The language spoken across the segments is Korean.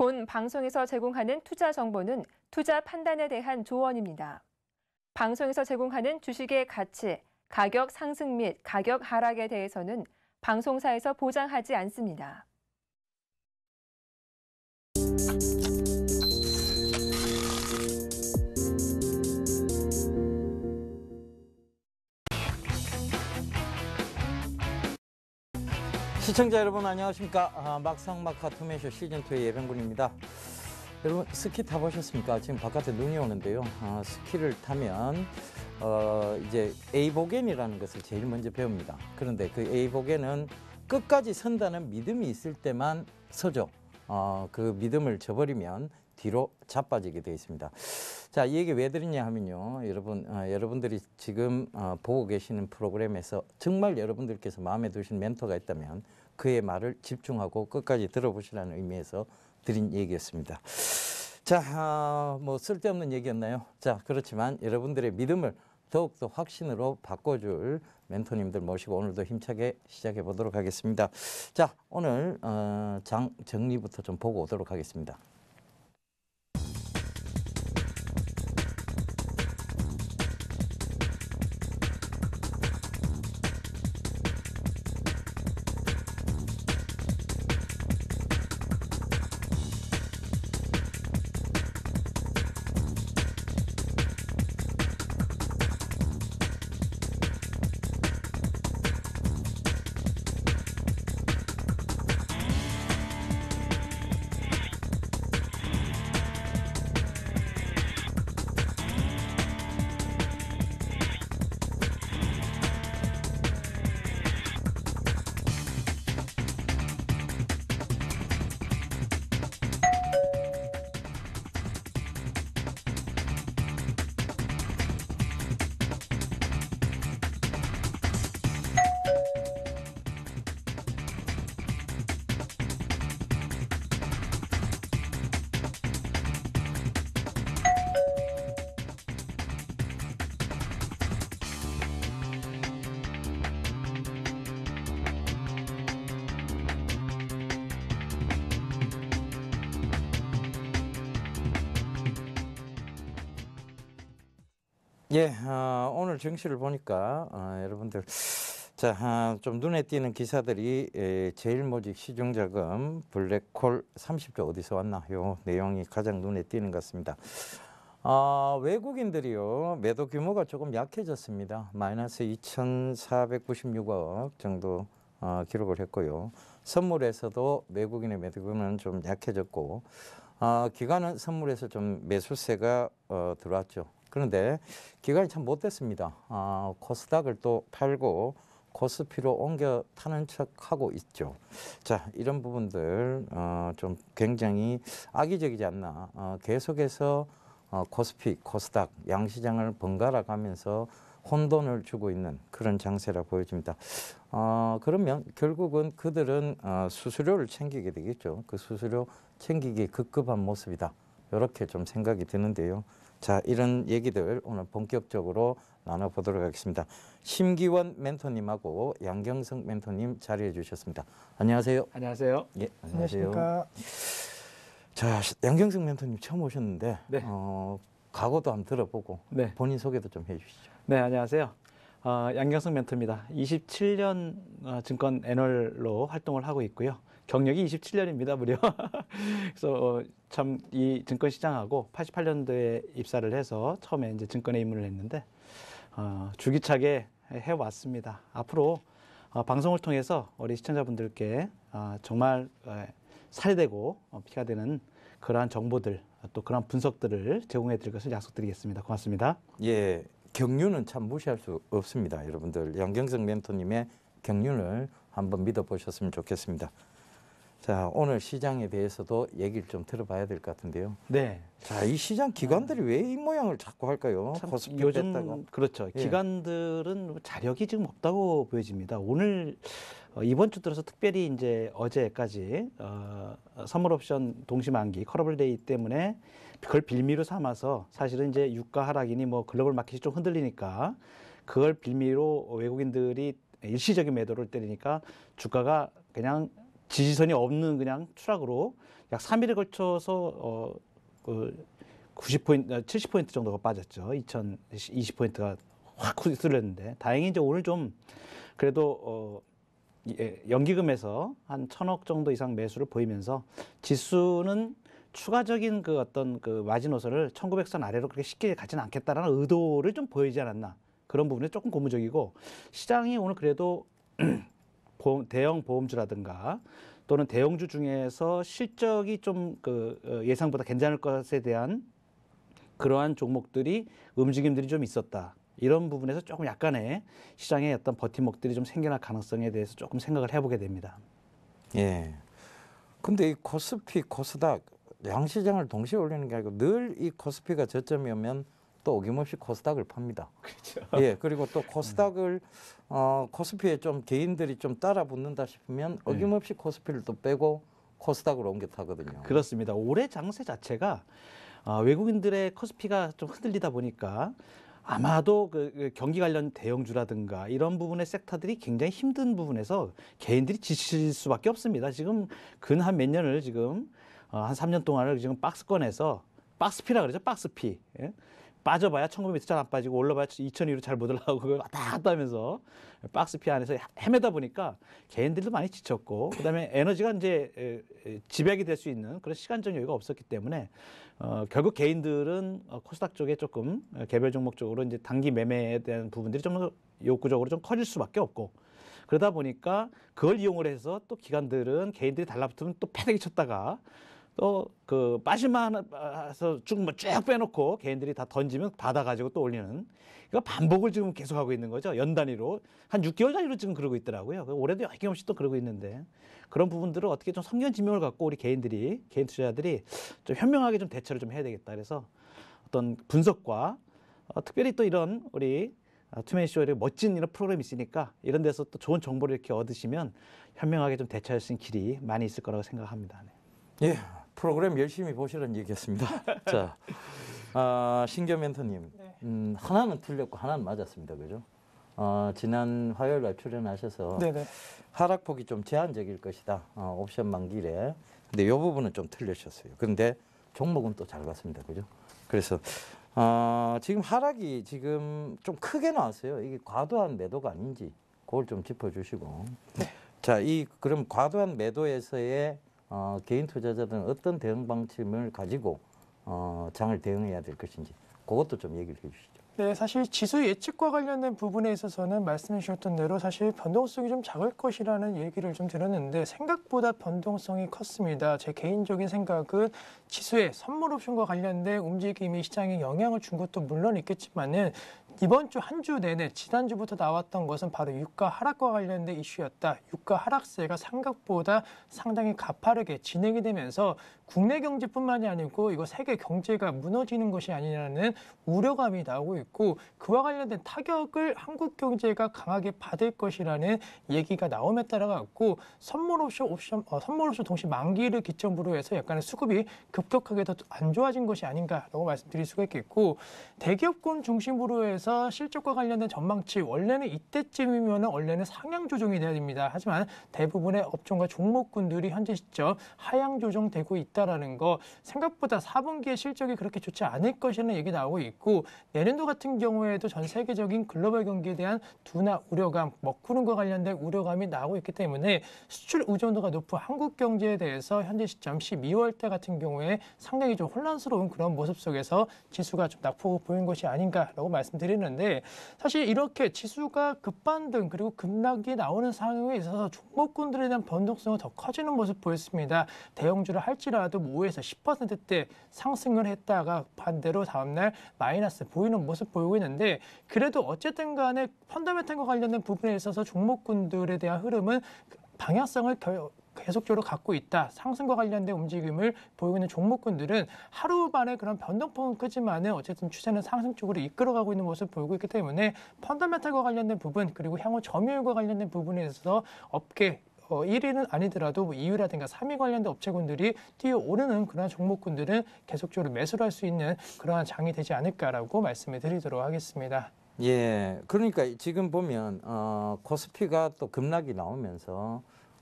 본 방송에서 제공하는 투자 정보는 투자 판단에 대한 조언입니다. 방송에서 제공하는 주식의 가치, 가격 상승 및 가격 하락에 대해서는 방송사에서 보장하지 않습니다. 시청자 여러분 안녕하십니까. 막상막하 투매쇼 시즌2의 예병군입니다. 여러분 스키 타보셨습니까? 지금 바깥에 눈이 오는데요. 스키를 타면 이제 에이보겐이라는 것을 제일 먼저 배웁니다. 그런데 그 에이보겐은 끝까지 선다는 믿음이 있을 때만 서죠. 그 믿음을 저버리면 뒤로 자빠지게 되어 있습니다. 자, 이 얘기 왜 드리냐 하면요. 여러분들이 지금 보고 계시는 프로그램에서 정말 여러분들께서 마음에 드신 멘토가 있다면 그의 말을 집중하고 끝까지 들어보시라는 의미에서 드린 얘기였습니다. 자, 뭐 쓸데없는 얘기였나요? 자, 그렇지만 여러분들의 믿음을 더욱더 확신으로 바꿔줄 멘토님들 모시고 오늘도 힘차게 시작해 보도록 하겠습니다. 자, 오늘 장 정리부터 좀 보고 오도록 하겠습니다. 예, 오늘 정시를 보니까 여러분들 좀 눈에 띄는 기사들이 제일모직 시중자금 블랙홀 30조 어디서 왔나 요 내용이 가장 눈에 띄는 것 같습니다. 외국인들이요 매도 규모가 조금 약해졌습니다. 마이너스 2,496억 정도 기록을 했고요. 선물에서도 외국인의 매도 규모는 좀 약해졌고 기관은 선물에서 좀 매수세가 들어왔죠. 그런데 기관이 참 못됐습니다. 코스닥을 또 팔고 코스피로 옮겨 타는 척하고 있죠. 자, 이런 부분들 좀 굉장히 악의적이지 않나. 계속해서 코스피, 코스닥, 양시장을 번갈아 가면서 혼돈을 주고 있는 그런 장세라 보여집니다. 그러면 결국은 그들은 수수료를 챙기게 되겠죠. 그 수수료 챙기기 급급한 모습이다. 이렇게 좀 생각이 드는데요. 자, 이런 얘기들 오늘 본격적으로 나눠보도록 하겠습니다. 심기원 멘토님하고 양경석 멘토님 자리해 주셨습니다. 안녕하세요. 안녕하세요. 예, 안녕하세요. 안녕하십니까. 자, 양경석 멘토님 처음 오셨는데 네. 각오도 한번 들어보고 네. 본인 소개도 좀 해주시죠. 네, 안녕하세요. 양경석 멘토입니다. 27년 증권 애널로 활동을 하고 있고요. 경력이 27년입니다, 무려. 그래서 참 이 증권 시장하고 88년도에 입사를 해서 처음에 이제 증권에 입문을 했는데 줄기차게 해왔습니다. 앞으로 방송을 통해서 우리 시청자분들께 정말 살되고 피가 되는 그러한 정보들 또 그러한 분석들을 제공해 드릴 것을 약속드리겠습니다. 고맙습니다. 예, 경륜은 참 무시할 수 없습니다. 여러분들 양경석 멘토님의 경륜을 한번 믿어보셨으면 좋겠습니다. 자, 오늘 시장에 대해서도 얘기를 좀 들어봐야 될 것 같은데요. 네. 자, 이 시장 기관들이 왜 이 모양을 자꾸 할까요? 코스피 요즘 뺐다가. 그렇죠. 예. 기관들은 자력이 지금 없다고 보여집니다. 오늘 이번 주 들어서 특별히 이제 어제까지 선물 옵션 동시 만기 컬러블 데이 때문에 그걸 빌미로 삼아서 사실은 이제 유가 하락이니 뭐 글로벌 마켓이 좀 흔들리니까 그걸 빌미로 외국인들이 일시적인 매도를 때리니까 주가가 그냥 지지선이 없는 그냥 추락으로 약 3일에 걸쳐서 그 90포인트, 70포인트 정도가 빠졌죠. 2020포인트가 확 쏠렸는데 다행히 이제 오늘 좀 그래도 연기금에서 한 1,000억 정도 이상 매수를 보이면서 지수는 추가적인 그 어떤 그 마지노선을 1900선 아래로 그렇게 쉽게 가지는 않겠다라는 의도를 좀 보이지 않았나. 그런 부분이 조금 고무적이고 시장이 오늘 그래도 대형 보험주라든가 또는 대형주 중에서 실적이 좀 그 예상보다 괜찮을 것에 대한 그러한 종목들이 움직임들이 좀 있었다. 이런 부분에서 조금 약간의 시장의 어떤 버팀목들이 좀 생겨날 가능성에 대해서 조금 생각을 해보게 됩니다. 예. 근데 이 코스피, 코스닥 양시장을 동시에 올리는 게 아니고 늘 이 코스피가 저점이 오면 또 어김없이 코스닥을 팝니다. 그렇죠. 예, 그리고 또 코스닥을 코스피에 좀 개인들이 좀 따라 붙는다 싶으면 어김없이 코스피를 또 빼고 코스닥으로 옮겨 타거든요. 그렇습니다. 올해 장세 자체가 외국인들의 코스피가 좀 흔들리다 보니까 아마도 그 경기 관련 대형주라든가 이런 부분의 섹터들이 굉장히 힘든 부분에서 개인들이 지칠 수밖에 없습니다. 지금 근 한 몇 년을 지금 한 3년 동안을 지금 박스권에서 박스피라 그러죠. 박스피. 예? 빠져봐야 1900m 잘 안 빠지고 올라봐야 2000위로 잘 못 올라가고 그걸 왔다 갔다 하면서 박스피 안에서 헤매다 보니까 개인들도 많이 지쳤고 그다음에 에너지가 이제 집약이 될 수 있는 그런 시간적 여유가 없었기 때문에 결국 개인들은 코스닥 쪽에 조금 개별 종목 쪽으로 이제 단기 매매에 대한 부분들이 좀 욕구적으로 좀 커질 수밖에 없고 그러다 보니까 그걸 이용을 해서 또 기관들은 개인들이 달라붙으면 또 패대기 쳤다가 또 그 빠질만해서 쭉 빼놓고 개인들이 다 던지면 받아가지고 또 올리는 그러니까 반복을 지금 계속하고 있는 거죠. 연 단위로 한 6개월 단위로 지금 그러고 있더라고요. 올해도 어김없이 또 그러고 있는데 그런 부분들을 어떻게 좀 성견지명을 갖고 우리 개인 투자자들이 좀 현명하게 좀 대처를 좀 해야 되겠다. 그래서 어떤 분석과 특별히 또 이런 우리 투맨쇼의 멋진 이런 프로그램이 있으니까 이런 데서 또 좋은 정보를 이렇게 얻으시면 현명하게 좀 대처할 수 있는 길이 많이 있을 거라고 생각합니다. 네. 예, 프로그램 열심히 보시라는 얘기였습니다. 자, 신겸 멘토님, 하나는 틀렸고 하나는 맞았습니다. 그죠? 지난 화요일 날 출연하셔서 네네. 하락폭이 좀 제한적일 것이다. 옵션 만기일에. 근데 이 부분은 좀 틀리셨어요. 그런데 종목은 또 잘 갔습니다. 그죠? 그래서 지금 하락이 지금 좀 크게 나왔어요. 이게 과도한 매도가 아닌지 그걸 좀 짚어주시고. 네. 자, 그럼 과도한 매도에서의 개인 투자자들은 어떤 대응 방침을 가지고 장을 대응해야 될 것인지 그것도 좀 얘기를 해주시죠. 네, 사실 지수 예측과 관련된 부분에 있어서는 말씀해 주셨던 대로 사실 변동성이 좀 작을 것이라는 얘기를 좀 들었는데 생각보다 변동성이 컸습니다. 제 개인적인 생각은 지수의 선물 옵션과 관련된 움직임이 시장에 영향을 준 것도 물론 있겠지만은 이번 주 한 주 내내 지난주부터 나왔던 것은 바로 유가 하락과 관련된 이슈였다. 유가 하락세가 생각보다 상당히 가파르게 진행이 되면서 국내 경제뿐만이 아니고 이거 세계 경제가 무너지는 것이 아니냐는 우려감이 나오고 있고 그와 관련된 타격을 한국 경제가 강하게 받을 것이라는 얘기가 나옴에 따라 갖고 선물 옵션 동시 만기를 기점으로 해서 약간의 수급이 급격하게 더 안 좋아진 것이 아닌가라고 말씀드릴 수가 있겠고 대기업군 중심으로 해서 실적과 관련된 전망치 원래는 이때쯤이면 원래는 상향 조정이 돼야 됩니다. 하지만 대부분의 업종과 종목군들이 현재 시점 하향 조정되고 있다라는 거 생각보다 4분기의 실적이 그렇게 좋지 않을 것이라는 얘기 나오고 있고 내년도 같은 경우에도 전 세계적인 글로벌 경기에 대한 둔화 우려감, 먹구름과 관련된 우려감이 나오고 있기 때문에 수출 의존도가 높은 한국 경제에 대해서 현재 시점 12월 달 같은 경우에 상당히 좀 혼란스러운 그런 모습 속에서 지수가 좀 낙폭을 보인 것이 아닌가라고 말씀드리는데 사실 이렇게 지수가 급반등 그리고 급락이 나오는 상황에 있어서 종목군들에 대한 변동성은 더 커지는 모습 보였습니다. 대형주를 할지라도 5에서 10%대 상승을 했다가 반대로 다음날 마이너스 보이는 모습 보이고 있는데 그래도 어쨌든 간에 펀더멘탈과 관련된 부분에 있어서 종목군들에 대한 흐름은 방향성을 계속적으로 갖고 있다. 상승과 관련된 움직임을 보이고 있는 종목군들은 하루 만에 그런 변동폭은 크지만은 어쨌든 추세는 상승 쪽으로 이끌어가고 있는 모습을 보이고 있기 때문에 펀더멘탈과 관련된 부분 그리고 향후 점유율과 관련된 부분에 있어서 업계 1위는 아니더라도 2위라든가 3위 관련된 업체군들이 뛰어오르는 그러한 종목군들은 계속적으로 매수를 할 수 있는 그러한 장이 되지 않을까라고 말씀을 드리도록 하겠습니다. 예, 그러니까 지금 보면 코스피가 또 급락이 나오면서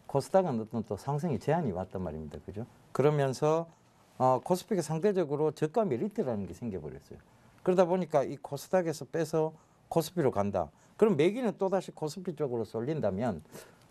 코스닥은 어떤 또 상승의 제한이 왔단 말입니다. 그죠? 그러면서 코스피가 상대적으로 저가 메리트라는 게 생겨버렸어요. 그러다 보니까 이 코스닥에서 빼서 코스피로 간다. 그럼 매기는 또다시 코스피 쪽으로 쏠린다면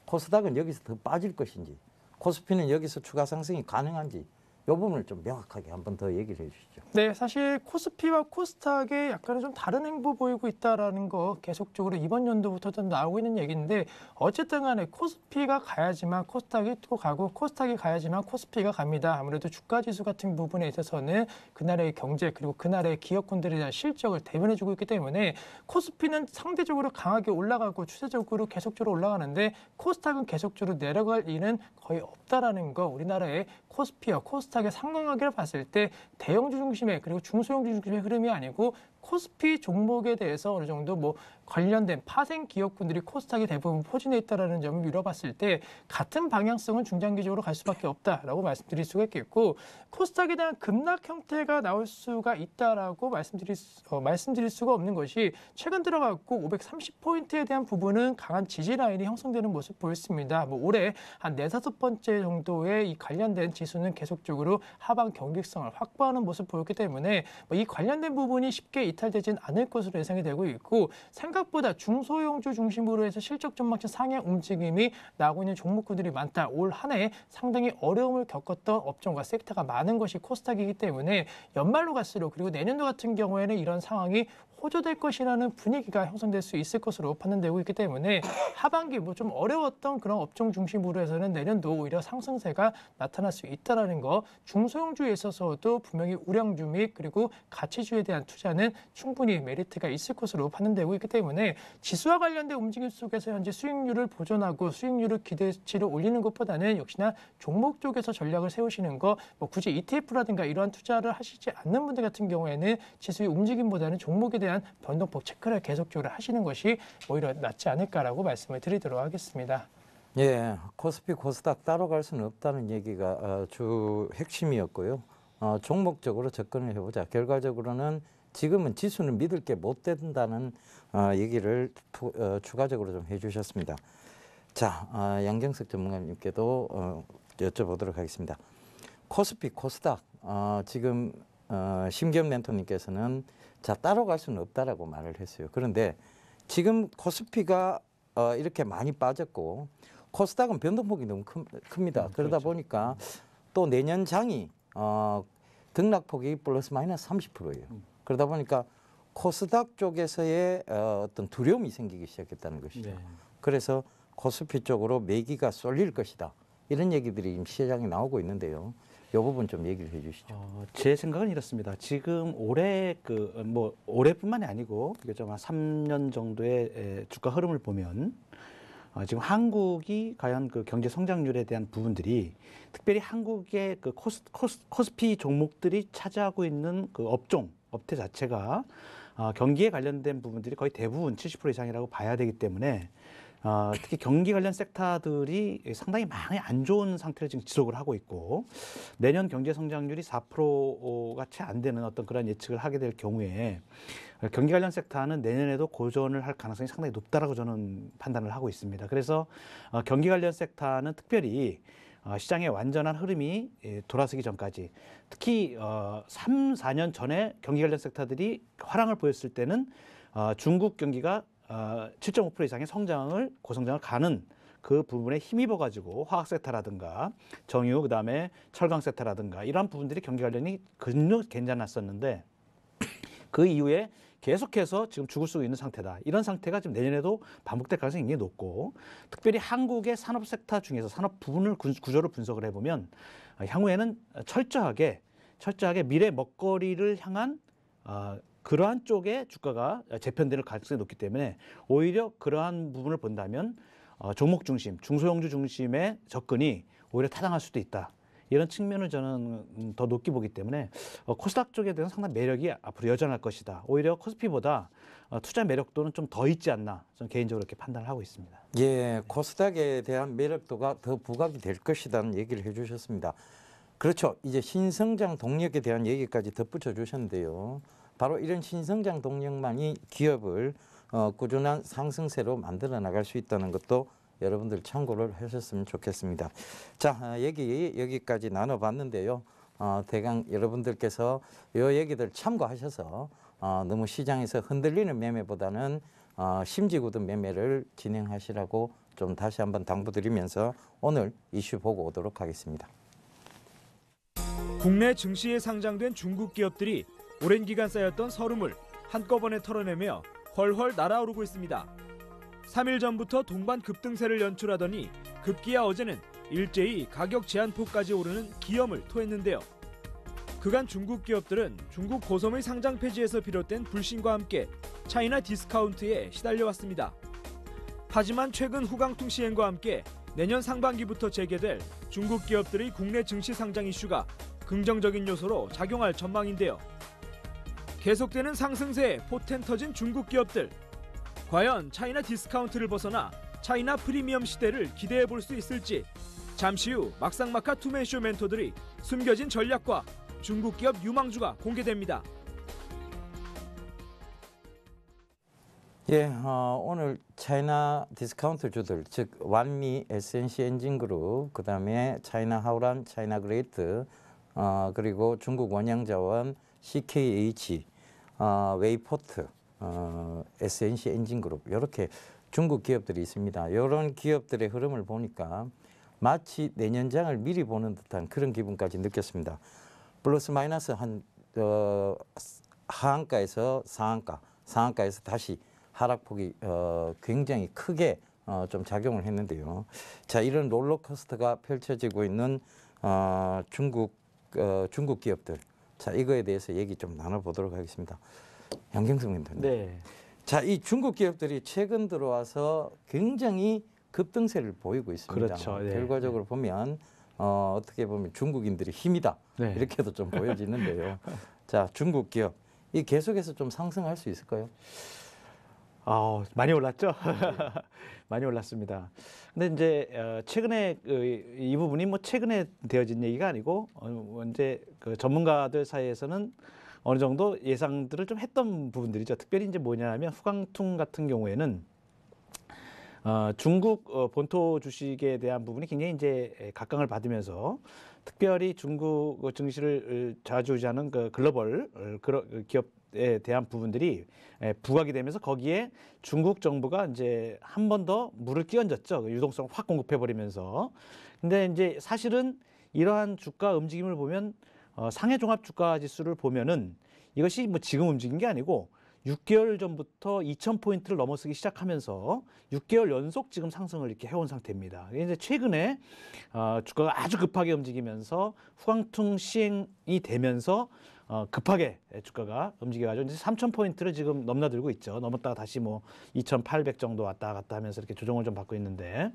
코스닥은 여기서 더 빠질 것인지 코스피는 여기서 추가 상승이 가능한지 이 부분을 좀 명확하게 한번 더 얘기를 해주시죠. 네, 사실 코스피와 코스닥에 약간은 좀 다른 행보 보이고 있다라는 거 계속적으로 이번 연도부터 좀 나오고 있는 얘기인데 어쨌든 간에 코스피가 가야지만 코스닥이 또 가고 코스닥이 가야지만 코스피가 갑니다. 아무래도 주가지수 같은 부분에 있어서는 그날의 경제 그리고 그날의 기업군들에 대한 실적을 대변해주고 있기 때문에 코스피는 상대적으로 강하게 올라가고 추세적으로 계속적으로 올라가는데 코스닥은 계속적으로 내려갈 일은 거의 없다라는 거 우리나라의 코스피와 코스닥의 상관관계를 봤을 때 대형주 중심의 그리고 중소형주 중심의 흐름이 아니고 코스피 종목에 대해서 어느 정도 뭐 관련된 파생 기업군들이 코스닥에 대부분 포진해 있다는 점을 미뤄봤을 때 같은 방향성은 중장기적으로 갈 수밖에 없다라고 말씀드릴 수가 있겠고 코스닥에 대한 급락 형태가 나올 수가 있다라고 말씀드릴 수가 없는 것이 최근 들어갔고 530포인트에 대한 부분은 강한 지지 라인이 형성되는 모습 보였습니다. 뭐 올해 한 4-5번째 정도의 이 관련된 지수는 계속적으로 하방 경직성을 확보하는 모습 보였기 때문에 이 관련된 부분이 쉽게 이탈되진 않을 것으로 예상이 되고 있고 생각보다 중소형주 중심으로 해서 실적 전망치 상향 움직임이 나오고 있는 종목군들이 많다. 올 한 해 상당히 어려움을 겪었던 업종과 섹터가 많은 것이 코스닥이기 때문에 연말로 갈수록 그리고 내년도 같은 경우에는 이런 상황이 호조될 것이라는 분위기가 형성될 수 있을 것으로 판단되고 있기 때문에 하반기 뭐 좀 어려웠던 그런 업종 중심으로 해서는 내년도 오히려 상승세가 나타날 수 있다는 거 중소형주에 있어서도 분명히 우량주 및 그리고 가치주에 대한 투자는 충분히 메리트가 있을 것으로 판단되고 있기 때문에 지수와 관련된 움직임 속에서 현재 수익률을 보존하고 수익률을 기대치를 올리는 것보다는 역시나 종목 쪽에서 전략을 세우시는 거 뭐 굳이 ETF라든가 이러한 투자를 하시지 않는 분들 같은 경우에는 지수의 움직임보다는 종목에 대한 변동폭 체크를 계속적으로 하시는 것이 오히려 낫지 않을까라고 말씀을 드리도록 하겠습니다. 예, 코스피, 코스닥 따로 갈 수는 없다는 얘기가 주 핵심이었고요. 종목적으로 접근을 해보자. 결과적으로는 지금은 지수는 믿을 게 못 된다는 얘기를 추가적으로 좀 해주셨습니다. 자, 양정석 전문가님께도 여쭤보도록 하겠습니다. 코스피, 코스닥 지금 심기현 멘토님께서는 자 따로 갈 수는 없다라고 말을 했어요. 그런데 지금 코스피가 이렇게 많이 빠졌고 코스닥은 변동폭이 너무 큽니다. 그러다 그렇죠. 보니까 또 내년 장이 등락폭이 플러스 마이너스 30%예요. 그러다 보니까 코스닥 쪽에서의 어떤 두려움이 생기기 시작했다는 것이죠. 네. 그래서 코스피 쪽으로 매기가 쏠릴 것이다. 이런 얘기들이 지금 시장에 나오고 있는데요. 이 부분 좀 얘기를 해주시죠. 제 생각은 이렇습니다. 지금 올해 올해뿐만이 아니고 좀 한 3년 정도의 주가 흐름을 보면 지금 한국이 과연 그 경제 성장률에 대한 부분들이 특별히 한국의 그 코스피 종목들이 차지하고 있는 그 업태 자체가 경기에 관련된 부분들이 거의 대부분 70% 이상이라고 봐야 되기 때문에 특히 경기 관련 섹터들이 상당히 많이 안 좋은 상태를 지금 지속을 하고 있고 내년 경제 성장률이 4%가 채 안 되는 어떤 그런 예측을 하게 될 경우에 경기 관련 섹터는 내년에도 고전을 할 가능성이 상당히 높다라고 저는 판단을 하고 있습니다. 그래서 경기 관련 섹터는 특별히 시장의 완전한 흐름이 돌아서기 전까지 특히 3, 4년 전에 경기 관련 섹터들이 화랑을 보였을 때는 중국 경기가 7.5% 이상의 고성장을 가는 그 부분에 힘입어가지고 화학 섹터라든가 정유 그다음에 철강 섹터라든가 이러한 부분들이 경기 관련이 괜찮았었는데 그 이후에 계속해서 지금 죽을 수 있는 상태다. 이런 상태가 지금 내년에도 반복될 가능성이 굉장히 높고 특별히 한국의 산업 섹터 중에서 산업 부분을 구조를 분석을 해보면 향후에는 철저하게 미래 먹거리를 향한 그러한 쪽에 주가가 재편될 가능성이 높기 때문에 오히려 그러한 부분을 본다면 종목 중심, 중소형주 중심의 접근이 오히려 타당할 수도 있다. 이런 측면을 저는 더 높게 보기 때문에 코스닥 쪽에 대해서 상당히 매력이 앞으로 여전할 것이다. 오히려 코스피보다 투자 매력도는 좀 더 있지 않나 저는 개인적으로 이렇게 판단을 하고 있습니다. 예, 코스닥에 대한 매력도가 더 부각이 될 것이라는 얘기를 해주셨습니다. 그렇죠. 이제 신성장 동력에 대한 얘기까지 덧붙여 주셨는데요. 바로 이런 신성장 동력만이 기업을 꾸준한 상승세로 만들어 나갈 수 있다는 것도 여러분들 참고를 하셨으면 좋겠습니다. 자, 여기까지 나눠봤는데요. 대강 여러분들께서 이 얘기들 참고하셔서 너무 시장에서 흔들리는 매매보다는 심지 굳은 매매를 진행하시라고 좀 다시 한번 당부드리면서 오늘 이슈 보고 오도록 하겠습니다. 국내 증시에 상장된 중국 기업들이 오랜 기간 쌓였던 서름을 한꺼번에 털어내며 훨훨 날아오르고 있습니다. 3일 전부터 동반 급등세를 연출하더니 급기야 어제는 일제히 가격 제한폭까지 오르는 기염을 토했는데요. 그간 중국 기업들은 중국 고섬의 상장 폐지에서 비롯된 불신과 함께 차이나 디스카운트에 시달려왔습니다. 하지만 최근 후강통 시행과 함께 내년 상반기부터 재개될 중국 기업들의 국내 증시 상장 이슈가 긍정적인 요소로 작용할 전망인데요. 계속되는 상승세에 포텐 터진 중국 기업들. 과연 차이나 디스카운트를 벗어나 차이나 프리미엄 시대를 기대해 볼 수 있을지 잠시 후 막상막하 투맨쇼 멘토들이 숨겨진 전략과 중국 기업 유망주가 공개됩니다. 예, 오늘 차이나 디스카운트 주들, 즉 완미, SNC 엔진그룹, 그 다음에 차이나 하오란, 차이나 그레이트, 그리고 중국 원양자원, CKH, 웨이포트, SNC 엔진그룹 이렇게 중국 기업들이 있습니다. 이런 기업들의 흐름을 보니까 마치 내년장을 미리 보는 듯한 그런 기분까지 느꼈습니다. 플러스 마이너스 한 하한가에서 상한가, 상한가에서 다시 하락폭이 굉장히 크게 좀 작용을 했는데요. 자, 이런 롤러코스터가 펼쳐지고 있는 중국 기업들. 자, 이거에 대해서 얘기 좀 나눠보도록 하겠습니다. 양경석 멘토님. 네. 자, 이 중국 기업들이 최근 들어와서 굉장히 급등세를 보이고 있습니다. 그렇죠. 네. 결과적으로 보면 어떻게 보면 중국인들이 힘이다. 네. 이렇게도 좀 보여지는데요. 자, 중국 기업. 이 계속해서 좀 상승할 수 있을까요? 많이 올랐죠. 많이 올랐습니다. 근데 이제 최근에 이 부분이 뭐 최근에 되어진 얘기가 아니고 이제 그 전문가들 사이에서는 어느 정도 예상들을 좀 했던 부분들이죠. 특별히 이제 뭐냐면 후광퉁 같은 경우에는 중국 본토 주식에 대한 부분이 굉장히 이제 각광을 받으면서 특별히 중국 증시를 좌지우지하는 그 글로벌 기업에 대한 부분들이 부각이 되면서 거기에 중국 정부가 이제 한 번 더 물을 끼얹었죠. 유동성을 확 공급해 버리면서. 근데 이제 사실은 이러한 주가 움직임을 보면 상해 종합 주가 지수를 보면은 이것이 뭐 지금 움직인 게 아니고 6개월 전부터 2,000포인트를 넘어서기 시작하면서 6개월 연속 지금 상승을 이렇게 해온 상태입니다. 이제 최근에 주가가 아주 급하게 움직이면서 후광퉁 시행이 되면서 급하게 주가가 움직여가지고 이제 3,000포인트를 지금 넘나들고 있죠. 넘었다가 다시 뭐 2,800 정도 왔다 갔다 하면서 이렇게 조정을 좀 받고 있는데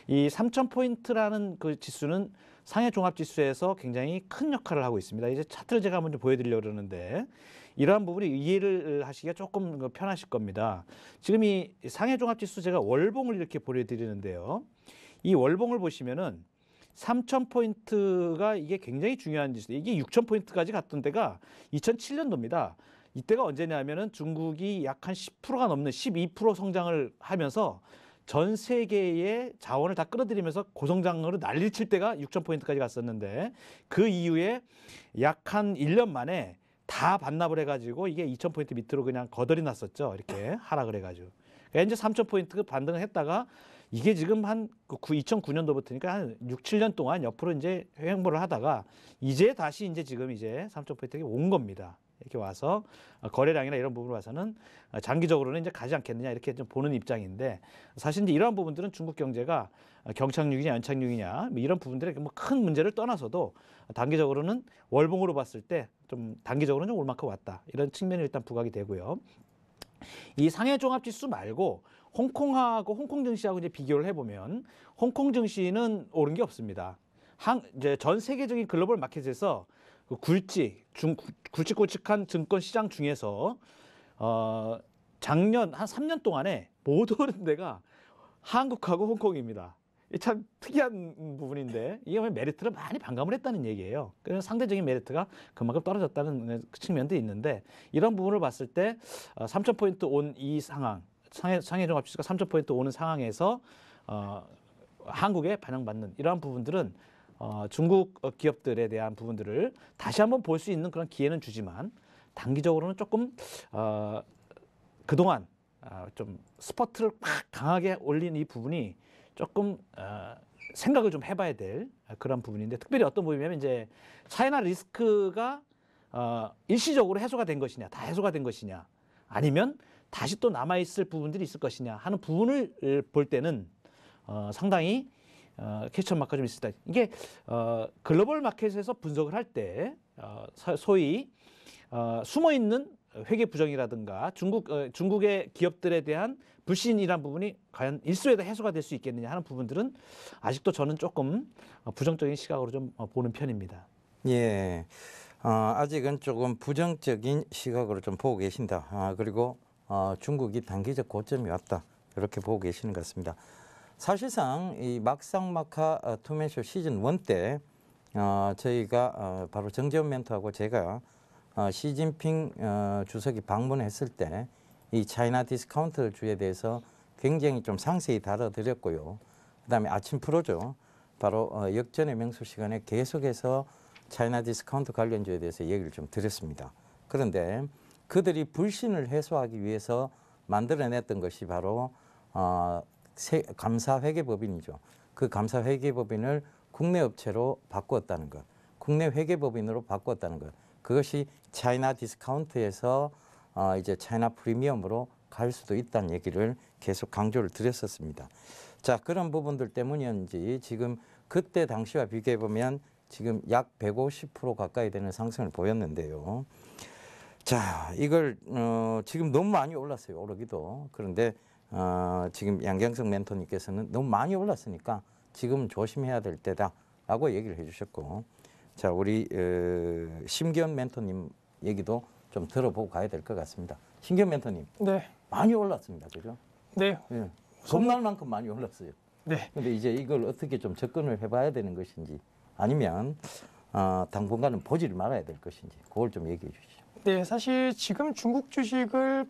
이 3,000포인트라는 그 지수는 상해 종합 지수에서 굉장히 큰 역할을 하고 있습니다. 이제 차트를 제가 한번 좀 보여드리려고 그러는데 이러한 부분이 이해를 하시기가 조금 편하실 겁니다. 지금 이 상해 종합 지수 제가 월봉을 이렇게 보여드리는데요. 이 월봉을 보시면은 3,000포인트가 이게 굉장히 중요한 지수. 이게 6,000포인트까지 갔던 때가 2007년도입니다. 이때가 언제냐면은 중국이 약 한 10%가 넘는 12% 성장을 하면서 전 세계의 자원을 다 끌어들이면서 고성장으로 난리를 칠 때가 6,000포인트까지 갔었는데 그 이후에 약 한 1년 만에 다 반납을 해가지고 이게 2,000포인트 밑으로 그냥 거덜이 났었죠. 이렇게 하락을 해가지고. 그러니까 이제 3,000포인트 반등을 했다가 이게 지금 한 2009년도부터니까 한 6, 7년 동안 옆으로 이제 횡보를 하다가 이제 다시 이제 지금 이제 3,000포인트가 온 겁니다. 이렇게 와서 거래량이나 이런 부분을 봐서는 장기적으로는 이제 가지 않겠느냐 이렇게 좀 보는 입장인데 사실 이제 이러한 부분들은 중국 경제가 경착륙이냐 연착륙이냐 뭐 이런 부분들에 뭐 큰 문제를 떠나서도 단기적으로는 월봉으로 봤을 때 좀 단기적으로는 좀 올 만큼 왔다 이런 측면이 일단 부각이 되고요. 이 상해 종합 지수 말고 홍콩하고 홍콩 증시하고 이제 비교를 해보면 홍콩 증시는 오른 게 없습니다. 이제 전 세계적인 글로벌 마켓에서 그 굵직굵직한 증권 시장 중에서 작년 한 3년 동안에 못 오른 데가 한국하고 홍콩입니다. 참 특이한 부분인데 이게 메리트를 많이 반감을 했다는 얘기예요. 그래서 상대적인 메리트가 그만큼 떨어졌다는 측면도 있는데 이런 부분을 봤을 때 3,000포인트 온 이 상황 상해 종합지수가 3,000포인트 오는 상황에서 한국에 반영받는 이러한 부분들은 중국 기업들에 대한 부분들을 다시 한번 볼 수 있는 그런 기회는 주지만 단기적으로는 조금 그동안 좀 스퍼트를 막 강하게 올린 이 부분이 조금 생각을 좀 해봐야 될 그런 부분인데, 특별히 어떤 부분이냐면 이제 차이나 리스크가 일시적으로 해소가 된 것이냐, 다 해소가 된 것이냐, 아니면 다시 또 남아있을 부분들이 있을 것이냐 하는 부분을 볼 때는 상당히 퀘스천 마크가 좀 있습니다. 이게 글로벌 마켓에서 분석을 할 때 소위 숨어있는 회계 부정이라든가 중국의 기업들에 대한 불신이란 부분이 과연 일소에도 해소가 될 수 있겠느냐 하는 부분들은 아직도 저는 조금 부정적인 시각으로 좀 보는 편입니다. 예, 아직은 조금 부정적인 시각으로 좀 보고 계신다. 그리고 중국이 단기적 고점이 왔다, 이렇게 보고 계시는 것 같습니다. 사실상 이 막상막하 투맨쇼 시즌 1 때 저희가 바로 정재훈 멘토하고 제가 시진핑 주석이 방문했을 때 이 차이나 디스카운트주에 대해서 굉장히 좀 상세히 다뤄드렸고요. 그다음에 아침 프로죠. 바로 역전의 명수 시간에 계속해서 차이나 디스카운트 관련주에 대해서 얘기를 좀 드렸습니다. 그런데 그들이 불신을 해소하기 위해서 만들어냈던 것이 바로 감사회계법인이죠. 그 감사회계법인을 국내 업체로 바꾸었다는 것, 국내 회계법인으로 바꾸었다는 것, 그것이 차이나 디스카운트에서 이제 차이나 프리미엄으로 갈 수도 있다는 얘기를 계속 강조를 드렸었습니다. 자, 그런 부분들 때문인지 지금 그때 당시와 비교해 보면 지금 약 150% 가까이 되는 상승을 보였는데요. 자, 이걸 지금 너무 많이 올랐어요, 오르기도. 그런데 지금 양경석 멘토님께서는 너무 많이 올랐으니까 지금 조심해야 될 때다라고 얘기를 해주셨고, 자, 우리 심기현 멘토님 얘기도 좀 들어보고 가야 될 것 같습니다. 심기현 멘토님, 네. 많이 올랐습니다, 그죠? 네. 예. 겁날 만큼 많이 올랐어요. 네. 근데 이제 이걸 어떻게 좀 접근을 해봐야 되는 것인지, 아니면 당분간은 보지를 말아야 될 것인지, 그걸 좀 얘기해 주시죠. 네, 사실 지금 중국 주식을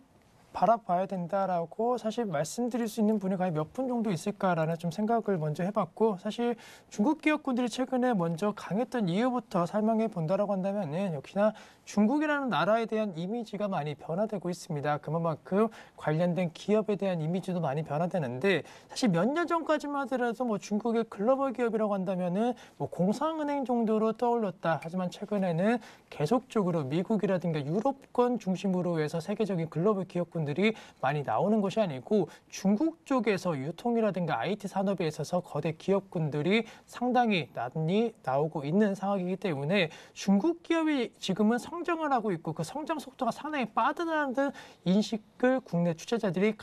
바라봐야 된다라고 사실 말씀드릴 수 있는 분이 과연 몇 분 정도 있을까라는 좀 생각을 먼저 해봤고, 사실 중국 기업군들이 최근에 먼저 강했던 이유부터 설명해 본다라고 한다면은 역시나 중국이라는 나라에 대한 이미지가 많이 변화되고 있습니다. 그만큼 관련된 기업에 대한 이미지도 많이 변화되는데, 사실 몇 년 전까지만 하더라도 뭐 중국의 글로벌 기업이라고 한다면은 뭐 공상은행 정도로 떠올렸다. 하지만 최근에는 계속적으로 미국이라든가 유럽권 중심으로 해서 세계적인 글로벌 기업군들이 많이 나오는 것이 아니고, 중국 쪽에서 유통이라든가 IT 산업에 있어서 거대 기업군들이 상당히 많이 나오고 있는 상황이기 때문에 중국 기업이 지금은 성장을 하고 있고 그 성장 속도가 상당히 빠르다는 인식을 국내 투자자들이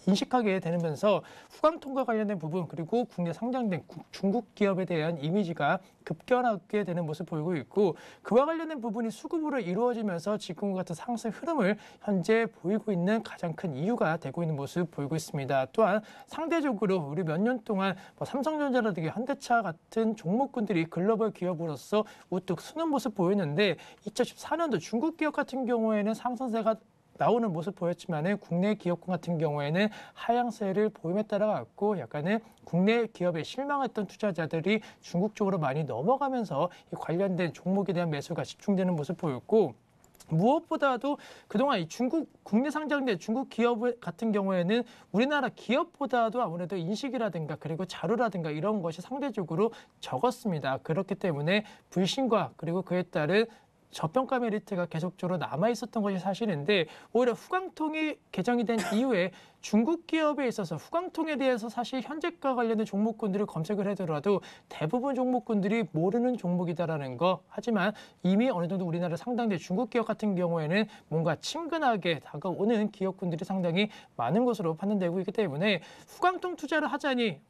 인식하게 되면서 후광통과 관련된 부분, 그리고 국내 상장된 중국 기업에 대한 이미지가 급변하게 되는 모습을 보이고 있고, 그와 관련된 부분이 수급으로 이루어지면서 지금과 같은 상승 흐름을 현재 보이고 있는 가장 큰 이유가 되고 있는 모습을 보이고 있습니다. 또한 상대적으로 우리 몇 년 동안 뭐 삼성전자라든가 현대차 같은 종목군들이 글로벌 기업으로서 우뚝 서는 모습 보이는데, 2014년도 중국 기업 같은 경우에는 상승세가 나오는 모습 보였지만 국내 기업군 같은 경우에는 하향세를 보임에 따라 갖고 약간은 국내 기업에 실망했던 투자자들이 중국 쪽으로 많이 넘어가면서 이 관련된 종목에 대한 매수가 집중되는 모습 보였고, 무엇보다도 그동안 이 중국 국내 상장된 중국 기업 같은 경우에는 우리나라 기업보다도 아무래도 인식이라든가 그리고 자료라든가 이런 것이 상대적으로 적었습니다. 그렇기 때문에 불신과 그리고 그에 따른 저평가 메리트가 계속적으로 남아 있었던 것이 사실인데, 오히려 후광통이 개정이 된 이후에 중국 기업에 있어서 후광통에 대해서 사실 현재가 관련된 종목군들을 검색을 하더라도 대부분 종목군들이 모르는 종목이다라는 거. 하지만 이미 어느 정도 우리나라 상당된 중국 기업 같은 경우에는 뭔가 친근하게 다가오는 기업군들이 상당히 많은 것으로 판단되고 있기 때문에 후광통 투자를 하자니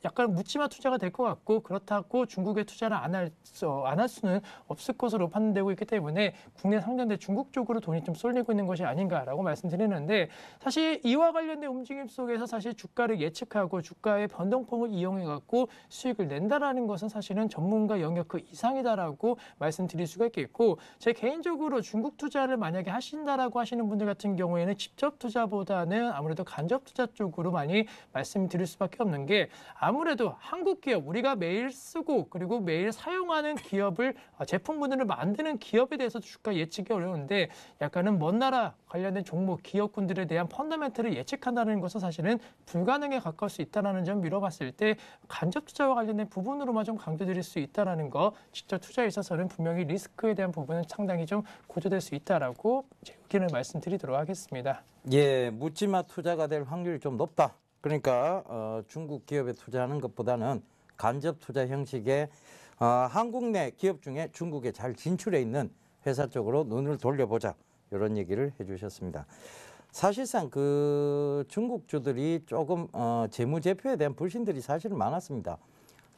약간 묻지마 투자가 될 것 같고, 그렇다고 중국에 투자를 안 할 수는 없을 것으로 판단되고 있기 있었기 때문에 국내 상장돼 중국 쪽으로 돈이 좀 쏠리고 있는 것이 아닌가라고 말씀드리는데 사실 이와 관련된 움직임 속에서 사실 주가를 예측하고 주가의 변동폭을 이용해 갖고 수익을 낸다라는 것은 사실은 전문가 영역 그 이상이다라고 말씀드릴 수가 있겠고 제 개인적으로 중국 투자를 만약에 하신다라고 하시는 분들 같은 경우에는 직접 투자보다는 아무래도 간접 투자 쪽으로 많이 말씀드릴 수밖에 없는 게 아무래도 한국 기업 우리가 매일 쓰고 그리고 매일 사용하는 기업을 제품군을 만드는 기업에 대해서 주가 예측이 어려운데 약간은 먼 나라 관련된 종목 기업군들에 대한 펀더멘트를 예측한다는 것은 사실은 불가능에 가까울 수 있다는 점 미뤄봤을 때 간접 투자와 관련된 부분으로만 좀 강조드릴 수 있다는 거 직접 투자에 있어서는 분명히 리스크에 대한 부분은 상당히 좀 고조될 수 있다라고 제 의견을 말씀드리도록 하겠습니다. 예, 묻지마 투자가 될 확률이 좀 높다. 그러니까 중국 기업에 투자하는 것보다는 간접 투자 형식의 한국 내 기업 중에 중국에 잘 진출해 있는 회사 쪽으로 눈을 돌려보자. 이런 얘기를 해주셨습니다. 사실상 그 중국주들이 조금 재무제표에 대한 불신들이 사실은 많았습니다.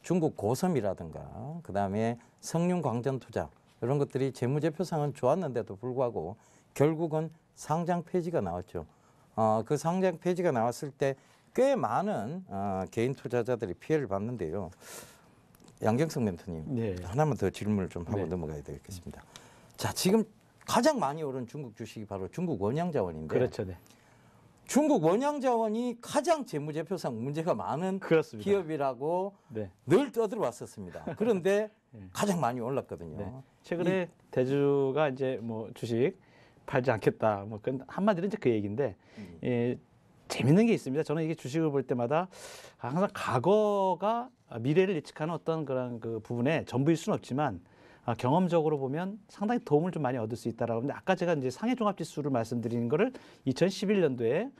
중국 고섬이라든가 그다음에 성륜광전투자 이런 것들이 재무제표상은 좋았는데도 불구하고 결국은 상장 폐지가 나왔죠. 그 상장 폐지가 나왔을 때 꽤 많은 개인 투자자들이 피해를 봤는데요. 양경석 멘토님 네. 하나만 더 질문을 좀 하고 네. 넘어가야 되겠습니다. 자, 지금 가장 많이 오른 중국 주식이 바로 중국 원양자원인데 그렇죠. 네. 중국 원양자원이 가장 재무제표상 문제가 많은 그렇습니다. 기업이라고 네. 늘 떠들어왔었습니다. 그런데 네. 가장 많이 올랐거든요. 네. 최근에 대주가 이제 뭐 주식 팔지 않겠다. 뭐 한마디로 이제 그 얘기인데 예, 재밌는 게 있습니다. 저는 이게 주식을 볼 때마다 항상 과거가 미래를 예측하는 어떤 그런 그 부분에 전부일 수는 없지만 경험적으로 보면 상당히 도움을 좀 많이 얻을 수 있다라고 하는데 아까 제가 이제 상해 종합지수를 말씀드리는 거를 2011년도에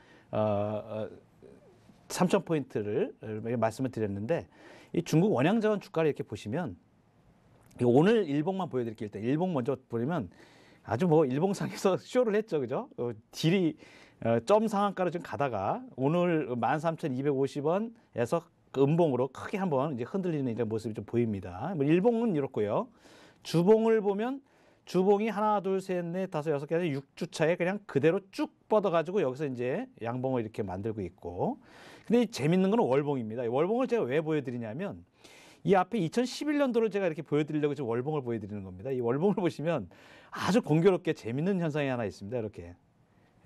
3,000포인트를 말씀을 드렸는데 이 중국 원양자원 주가를 이렇게 보시면 오늘 일봉만 보여드릴게요. 일단 일봉 먼저 보면 아주 뭐 일봉상에서 쇼를 했죠, 그죠? 딜이 점 상한가로 좀 가다가 오늘 13,250원에서 음봉으로 크게 한번 이제 흔들리는 이런 모습이 좀 보입니다. 뭐 일봉은 이렇고요. 주봉을 보면 주봉이 하나, 둘, 셋, 넷, 다섯, 여섯 개, 6주차에 그냥 그대로 쭉 뻗어가지고 여기서 이제 양봉을 이렇게 만들고 있고. 근데 이 재밌는 건 월봉입니다. 월봉을 제가 왜 보여드리냐면 이 앞에 2011년도를 제가 이렇게 보여드리려고 지금 월봉을 보여드리는 겁니다. 이 월봉을 보시면 아주 공교롭게 재밌는 현상이 하나 있습니다.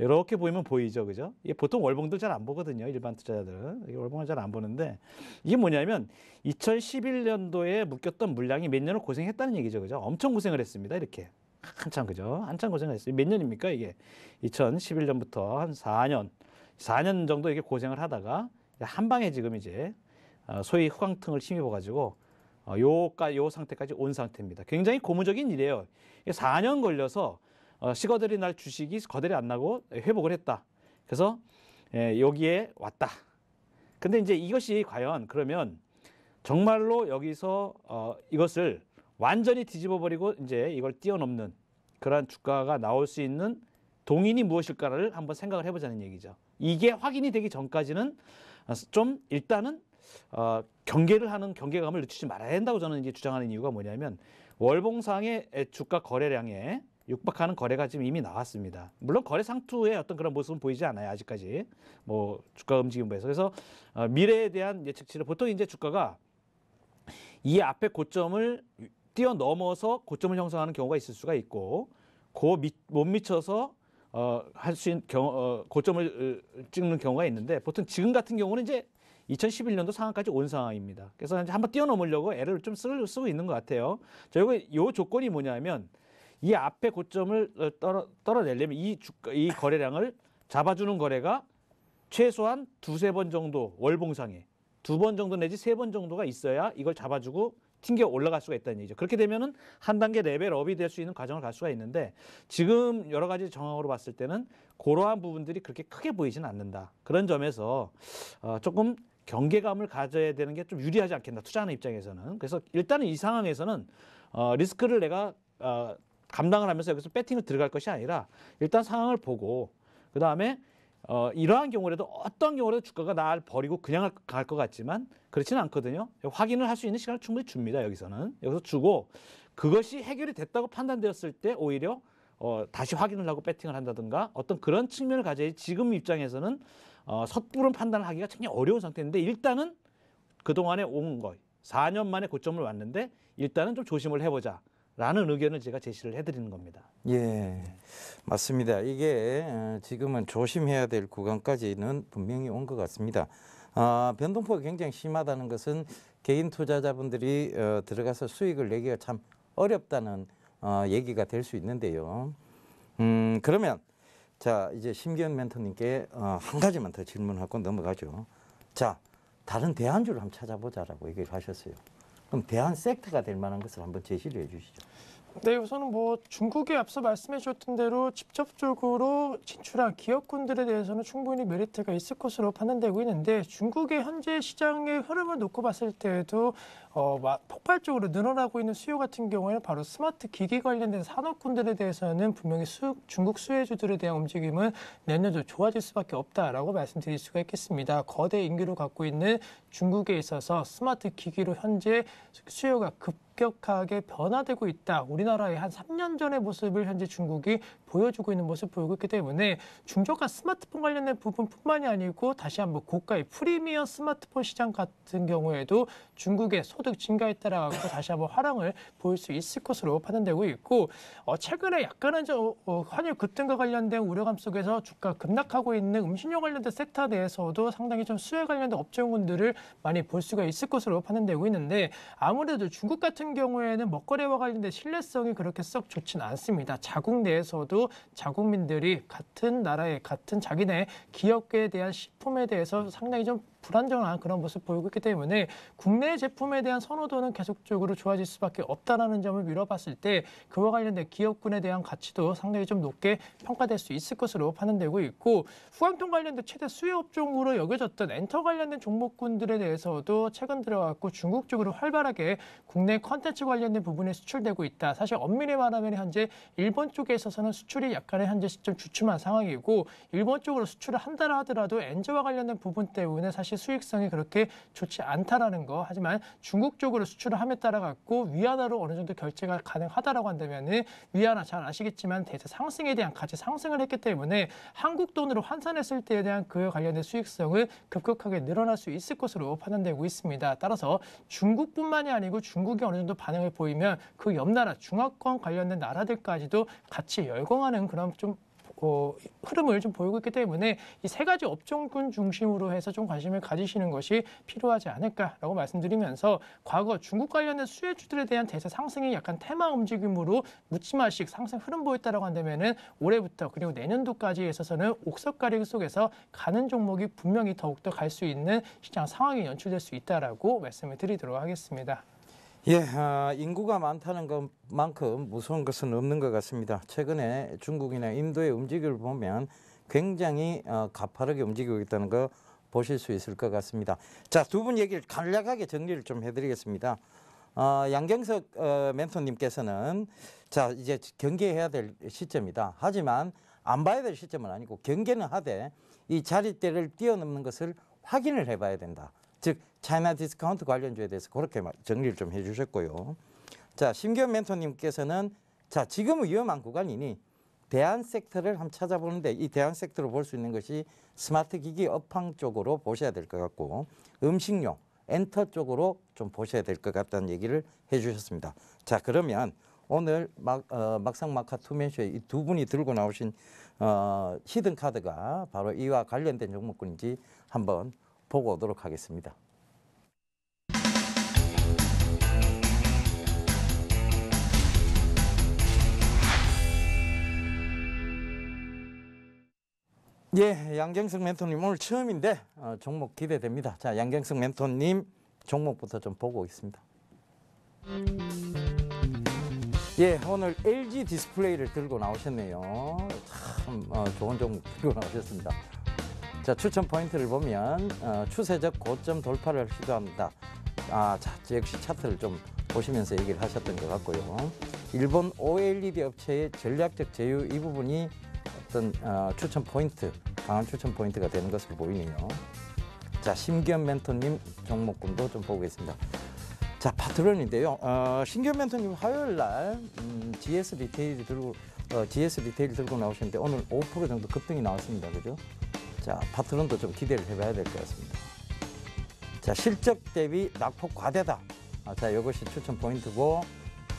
이렇게 보이면 보이죠, 그죠? 이게 보통 월봉들 잘 안 보거든요, 일반 투자자들은. 이게 월봉을 잘 안 보는데 이게 뭐냐면 2011년도에 묶였던 물량이 몇 년을 고생했다는 얘기죠, 그죠? 엄청 고생을 했습니다, 이렇게. 한참, 그죠? 한참 고생을 했어요. 몇 년입니까, 이게? 2011년부터 한 4년 정도 이렇게 고생을 하다가 한 방에 지금 이제 소위 후광등을 힘입어가지고 요 상태까지 온 상태입니다. 굉장히 고무적인 일이에요. 4년 걸려서 시거들이 날 주식이 거들이 안 나고 회복을 했다. 그래서 여기에 왔다. 근데 이제 이것이 과연 그러면 정말로 여기서 이것을 완전히 뒤집어 버리고 이제 이걸 뛰어넘는 그러한 주가가 나올 수 있는 동인이 무엇일까를 한번 생각을 해보자는 얘기죠. 이게 확인이 되기 전까지는 좀 일단은 경계를 하는 경계감을 늦추지 말아야 된다고 저는 이제 주장하는 이유가 뭐냐면 월봉상의 주가 거래량에 육박하는 거래가 지금 이미 나왔습니다. 물론 거래 상투의 어떤 그런 모습은 보이지 않아요. 아직까지 뭐 주가 움직임에서 그래서 미래에 대한 예측치를 보통 이제 주가가 이 앞에 고점을 뛰어넘어서 고점을 형성하는 경우가 있을 수가 있고 못 미쳐서 할 수 있는 고점을 찍는 경우가 있는데 보통 지금 같은 경우는 이제 2011년도 상한까지 온 상황입니다. 그래서 이제 한번 뛰어넘으려고 애를 좀 쓰고 있는 것 같아요. 저희가 요 조건이 뭐냐면 이 앞에 고점을 떨어내려면 이 거래량을 잡아주는 거래가 최소한 두세 번 정도 월봉상에 2번 정도 내지 3번 정도가 있어야 이걸 잡아주고 튕겨 올라갈 수가 있다는 얘기죠. 그렇게 되면은 한 단계 레벨업이 될 수 있는 과정을 갈 수가 있는데 지금 여러 가지 정황으로 봤을 때는 그러한 부분들이 그렇게 크게 보이지는 않는다. 그런 점에서 조금 경계감을 가져야 되는 게 좀 유리하지 않겠나 투자하는 입장에서는. 그래서 일단은 이 상황에서는 리스크를 내가 감당을 하면서 여기서 배팅을 들어갈 것이 아니라 일단 상황을 보고 그 다음에 이러한 경우라도 어떤 경우라도 주가가 날 버리고 그냥 갈 것 같지만 그렇지는 않거든요. 확인을 할 수 있는 시간을 충분히 줍니다. 여기서 주고 그것이 해결이 됐다고 판단되었을 때 오히려 다시 확인을 하고 배팅을 한다든가 어떤 그런 측면을 가져야지 지금 입장에서는 섣부른 판단을 하기가 굉장히 어려운 상태인데 일단은 그동안에 온 거 4년 만에 고점을 왔는데 일단은 좀 조심을 해보자라는 의견을 제가 제시를 해드리는 겁니다. 예, 맞습니다. 이게 지금은 조심해야 될 구간까지는 분명히 온 것 같습니다. 변동폭이 굉장히 심하다는 것은 개인 투자자분들이 들어가서 수익을 내기가 참 어렵다는 얘기가 될 수 있는데요. 그러면 자 이제 심기현 멘토님께 한 가지만 더 질문하고 넘어가죠. 자, 다른 대안주를 한번 찾아보자라고 얘기를 하셨어요. 그럼 대안 섹터가 될 만한 것을 한번 제시를 해주시죠. 네, 우선은 뭐 중국에 앞서 말씀해 주셨던 대로 직접적으로 진출한 기업군들에 대해서는 충분히 메리트가 있을 것으로 판단되고 있는데 중국의 현재 시장의 흐름을 놓고 봤을 때에도 폭발적으로 늘어나고 있는 수요 같은 경우에는 바로 스마트 기기 관련된 산업군들에 대해서는 분명히 중국 수혜주들에 대한 움직임은 내년도 좋아질 수밖에 없다라고 말씀드릴 수가 있겠습니다. 거대 인구를 갖고 있는 중국에 있어서 스마트 기기로 현재 수요가 급격하게 변화되고 있다. 우리나라의 한 3년 전의 모습을 현재 중국이 보여주고 있는 모습을 보이고 있기 때문에 중저가 스마트폰 관련된 부분뿐만이 아니고 다시 한번 고가의 프리미엄 스마트폰 시장 같은 경우에도 중국의 소득 증가에 따라 다시 한번 화랑을 보일 수 있을 것으로 판단되고 있고 최근에 약간은 환율 급등과 관련된 우려감 속에서 주가 급락하고 있는 음식료 관련된 섹터 내에서도 상당히 좀 수혜 관련된 업종군들을 많이 볼 수가 있을 것으로 판단되고 있는데 아무래도 중국 같은 경우에는 먹거리와 관련된 신뢰성이 그렇게 썩 좋지는 않습니다. 자국 내에서도 자국민들이 같은 나라의 같은 자기네 기업계에 대한 식품에 대해서 상당히 좀 불안정한 그런 모습을 보이고 있기 때문에 국내 제품에 대한 선호도는 계속적으로 좋아질 수밖에 없다는 점을 미뤄봤을 때 그와 관련된 기업군에 대한 가치도 상당히 좀 높게 평가될 수 있을 것으로 판단되고 있고 후광통 관련된 최대 수요 업종으로 여겨졌던 엔터 관련된 종목군들에 대해서도 최근 들어왔고 중국 쪽으로 활발하게 국내 컨텐츠 관련된 부분에 수출되고 있다. 사실 엄밀히 말하면 현재 일본 쪽에 있어서는 수출이 약간의 현재 시점 주춤한 상황이고 일본 쪽으로 수출을 한다라 하더라도 엔저와 관련된 부분 때문에 사실 수익성이 그렇게 좋지 않다라는 거. 하지만 중국 쪽으로 수출을 함에 따라 갖고 위안화로 어느 정도 결제가 가능하다라고 한다면은 위안화 잘 아시겠지만 대세 상승에 대한 가치 상승을 했기 때문에 한국 돈으로 환산했을 때에 대한 그에 관련된 수익성은 급격하게 늘어날 수 있을 것으로 판단되고 있습니다. 따라서 중국뿐만이 아니고 중국이 어느 정도 반응을 보이면 그 옆 나라 중화권 관련된 나라들까지도 같이 열광하는 그런 좀 흐름을 좀 보이고 있기 때문에 이 세 가지 업종군 중심으로 해서 좀 관심을 가지시는 것이 필요하지 않을까라고 말씀드리면서 과거 중국 관련된 수혜주들에 대한 대세 상승이 약간 테마 움직임으로 묻지마식 상승 흐름 보였다라고 한다면은 올해부터 그리고 내년도까지에 있어서는 옥석가리 속에서 가는 종목이 분명히 더욱더 갈 수 있는 시장 상황이 연출될 수 있다라고 말씀을 드리도록 하겠습니다. 예, 인구가 많다는 것만큼 무서운 것은 없는 것 같습니다. 최근에 중국이나 인도의 움직임을 보면 굉장히 가파르게 움직이고 있다는 거 보실 수 있을 것 같습니다. 자, 두 분 얘기를 간략하게 정리를 좀 해드리겠습니다. 양경석 멘토님께서는 자 이제 경계해야 될 시점이다. 하지만 안 봐야 될 시점은 아니고 경계는 하되 이 자리대를 뛰어넘는 것을 확인을 해봐야 된다. 즉 차이나 디스카운트 관련주에 대해서 그렇게 정리를 좀 해주셨고요. 자, 심기현 멘토님께서는 자 지금은 위험한 구간이니 대안 섹터를 한번 찾아보는데 이 대안 섹터로 볼 수 있는 것이 스마트 기기 업황 쪽으로 보셔야 될 것 같고 음식료, 엔터 쪽으로 좀 보셔야 될 것 같다는 얘기를 해주셨습니다. 자, 그러면 오늘 막상막하 투맨쇼에 이 두 분이 들고 나오신 히든 카드가 바로 이와 관련된 종목군인지 한번 보고 오도록 하겠습니다. 예, 양경석 멘토님 오늘 처음인데 종목 기대됩니다. 자, 양경석 멘토님 종목부터 좀 보고 있습니다. 예, 오늘 LG 디스플레이를 들고 나오셨네요. 참 좋은 종목 들고 나오셨습니다. 자, 추천 포인트를 보면 추세적 고점 돌파를 시도합니다. 자, 역시 차트를 좀 보시면서 얘기를 하셨던 것 같고요. 일본 OLED 업체의 전략적 제휴 이 부분이 어떤 추천 포인트, 강한 추천 포인트가 되는 것으로 보이네요. 자, 심기현 멘토님 종목군도 좀 보겠습니다. 자, 파트런인데요. 신규 멘토님 화요일 날 GS 리테일 들고 나오셨는데 오늘 5% 정도 급등이 나왔습니다. 그죠? 자, 파트런도 좀 기대를 해봐야 될 것 같습니다. 자, 실적 대비 낙폭 과대다. 자, 이것이 추천 포인트고,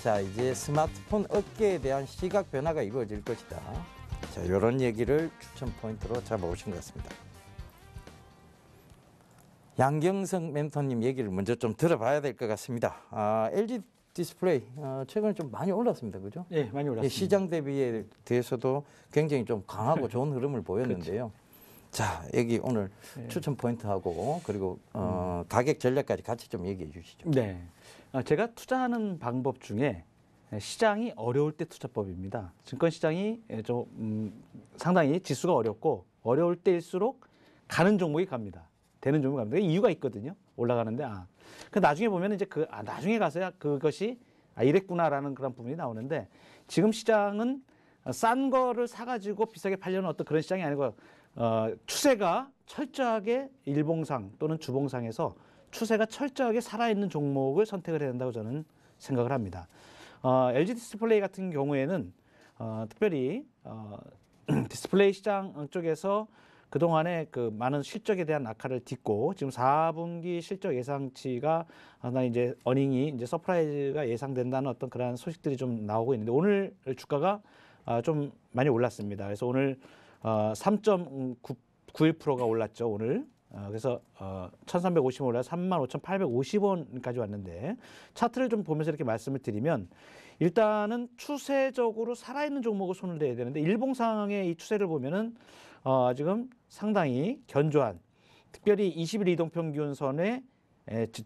자, 이제 스마트폰 업계에 대한 시각 변화가 이루어질 것이다. 자, 이런 얘기를 추천 포인트로 잡아오신 것 같습니다. 양경석 멘토님 얘기를 먼저 좀 들어봐야 될 것 같습니다. LG 디스플레이 최근에 좀 많이 올랐습니다, 그죠? 예, 많이 올랐습니다. 시장 대비에 대해서도 굉장히 좀 강하고 좋은 흐름을 보였는데요. 자, 여기 오늘 추천 포인트하고 그리고 가격 전략까지 같이 좀 얘기해 주시죠. 네, 제가 투자하는 방법 중에 시장이 어려울 때 투자법입니다. 증권 시장이 좀 상당히 지수가 어렵고 어려울 때일수록 가는 종목이 갑니다. 되는 종목이 갑니다. 이유가 있거든요. 올라가는데 그 나중에 보면 이제 나중에 가서야 그것이 이랬구나라는 그런 부분이 나오는데 지금 시장은 싼 거를 사가지고 비싸게 팔려는 어떤 그런 시장이 아니고 추세가 철저하게 일봉상 또는 주봉상에서 추세가 철저하게 살아있는 종목을 선택을 해야 된다고 저는 생각을 합니다. LG 디스플레이 같은 경우에는 특별히 디스플레이 시장 쪽에서 그동안에 그 많은 실적에 대한 악화를 딛고 지금 4분기 실적 예상치가 이제 어닝이 이제 서프라이즈가 예상된다는 어떤 그런 소식들이 좀 나오고 있는데 오늘 주가가 좀 많이 올랐습니다. 그래서 오늘 3.91%가 올랐죠, 오늘. 그래서 1350원 올라서 35,850원까지 왔는데 차트를 좀 보면서 이렇게 말씀을 드리면 일단은 추세적으로 살아있는 종목을 손을 대야 되는데 일봉상의 이 추세를 보면은 지금 상당히 견조한 특별히 20일 이동평균선의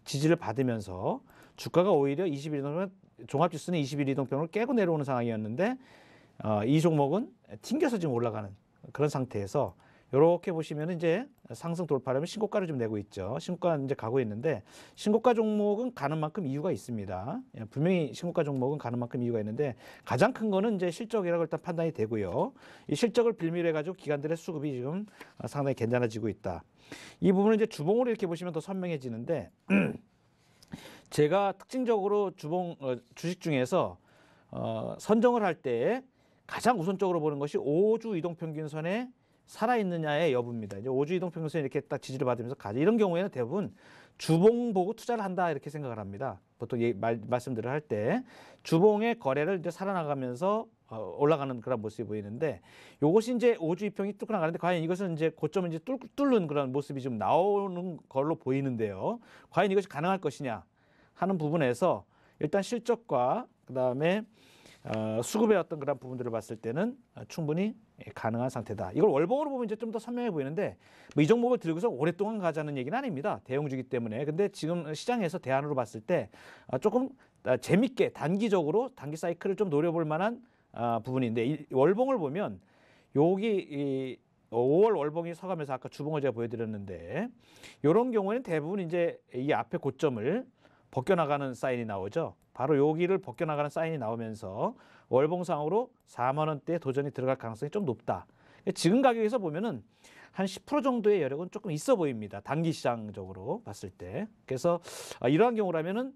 지지를 받으면서 주가가 오히려 20일 이동평균 종합지수는 20일 이동평균을 깨고 내려오는 상황이었는데 이 종목은 튕겨서 지금 올라가는 그런 상태에서 이렇게 보시면 이제 상승 돌파하려면 신고가를 좀 내고 있죠. 신고가 이제 가고 있는데 신고가 종목은 가는 만큼 이유가 있습니다. 분명히 신고가 종목은 가는 만큼 이유가 있는데 가장 큰 거는 이제 실적이라고 일단 판단이 되고요. 이 실적을 빌미로 해가지고 기관들의 수급이 지금 상당히 괜찮아지고 있다. 이 부분은 이제 주봉으로 이렇게 보시면 더 선명해지는데 제가 특징적으로 주식 중에서 선정을 할 때 가장 우선적으로 보는 것이 5주 이동평균선에 살아있느냐의 여부입니다. 이제 5주 이동평균선이 이렇게 딱 지지를 받으면서 가죠. 이런 경우에는 대부분 주봉 보고 투자를 한다 이렇게 생각을 합니다. 보통 말씀들을 할 때 주봉의 거래를 이제 살아나가면서 올라가는 그런 모습이 보이는데 이것이 이제 5주 이평이 뚫고 나가는데 과연 이것은 이제 고점을 이제 뚫는 그런 모습이 좀 나오는 걸로 보이는데요. 과연 이것이 가능할 것이냐 하는 부분에서 일단 실적과 그다음에 수급의 어떤 그런 부분들을 봤을 때는 충분히 가능한 상태다. 이걸 월봉으로 보면 이제 좀 더 선명해 보이는데 뭐 이 종목을 들고서 오랫동안 가자는 얘기는 아닙니다. 대형주기 때문에. 근데 지금 시장에서 대안으로 봤을 때 조금 재밌게 단기적으로 단기 사이클을 좀 노려볼 만한 부분인데 이 월봉을 보면 여기 5월 월봉이 서가면서 아까 주봉을 제가 보여드렸는데 이런 경우에는 대부분 이제 이 앞에 고점을 벗겨나가는 사인이 나오죠. 바로 여기를 벗겨나가는 사인이 나오면서 월봉상으로 4만 원대 도전이 들어갈 가능성이 좀 높다. 지금 가격에서 보면은 한 10% 정도의 여력은 조금 있어 보입니다. 단기 시장적으로 봤을 때. 그래서 이러한 경우라면은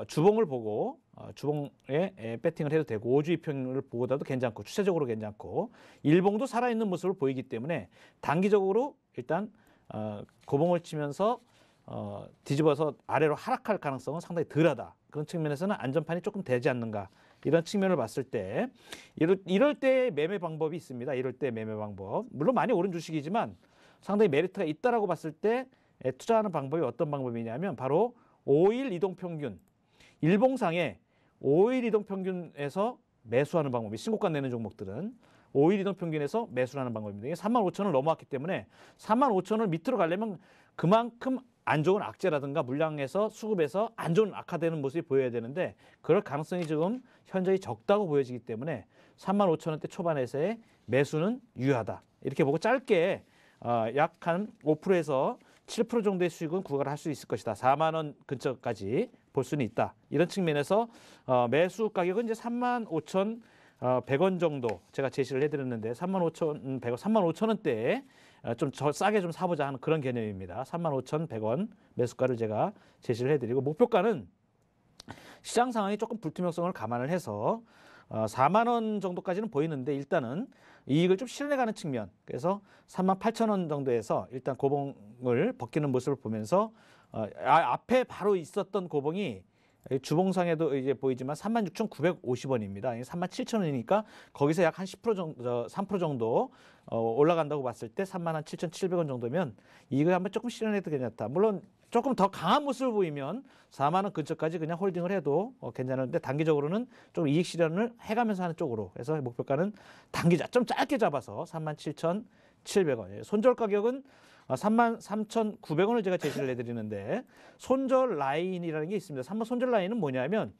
주봉을 보고 주봉에 배팅을 해도 되고 5주 이평을 보고도 괜찮고 추세적으로 괜찮고 일봉도 살아있는 모습을 보이기 때문에 단기적으로 일단 고봉을 치면서 뒤집어서 아래로 하락할 가능성은 상당히 덜하다. 그런 측면에서는 안전판이 조금 되지 않는가. 이런 측면을 봤을 때 이럴 때 매매 방법이 있습니다. 이럴 때 매매 방법. 물론 많이 오른 주식이지만 상당히 메리트가 있다라고 봤을 때 투자하는 방법이 어떤 방법이냐면 바로 5일 이동평균. 일봉상에 5일 이동평균에서 매수하는 방법이 신고가 내는 종목들은 5일 이동평균에서 매수를 하는 방법입니다. 이게 35,000원을 넘어왔기 때문에 35,000원 밑으로 가려면 그만큼 안 좋은 악재라든가 물량에서 수급에서 안 좋은 악화되는 모습이 보여야 되는데 그럴 가능성이 지금 현저히 적다고 보여지기 때문에 35,000원대 초반에서의 매수는 유효하다. 이렇게 보고 짧게 약 한 5%에서 7% 정도의 수익은 구가를 할 수 있을 것이다. 4만 원 근처까지 볼 수는 있다. 이런 측면에서 매수 가격은 이제 35,100원 정도 제가 제시를 해드렸는데 35,100원, 35,000원대에 좀 싸게 좀 사보자 하는 그런 개념입니다. 35,100원 매수가를 제가 제시를 해드리고 목표가는 시장 상황이 조금 불투명성을 감안을 해서 4만 원 정도까지는 보이는데 일단은 이익을 좀 실현해가는 측면, 그래서 3만 8천 원 정도에서 일단 고봉을 벗기는 모습을 보면서 앞에 바로 있었던 고봉이 주봉상에도 이제 보이지만 36,950원입니다. 37,000원이니까 거기서 약 한 10% 정도, 3% 정도 올라간다고 봤을 때 37,700원 정도면 이익을 한번 조금 실현해도 괜찮다. 물론 조금 더 강한 모습을 보이면 4만 원 근처까지 그냥 홀딩을 해도 괜찮은데 단기적으로는 좀 이익 실현을 해가면서 하는 쪽으로 해서 목표가는 단기자 좀 짧게 잡아서 37,700원. 손절 가격은 33,900원을 제가 제시를 해드리는데 손절 라인이라는 게 있습니다. 3번 손절 라인은 뭐냐면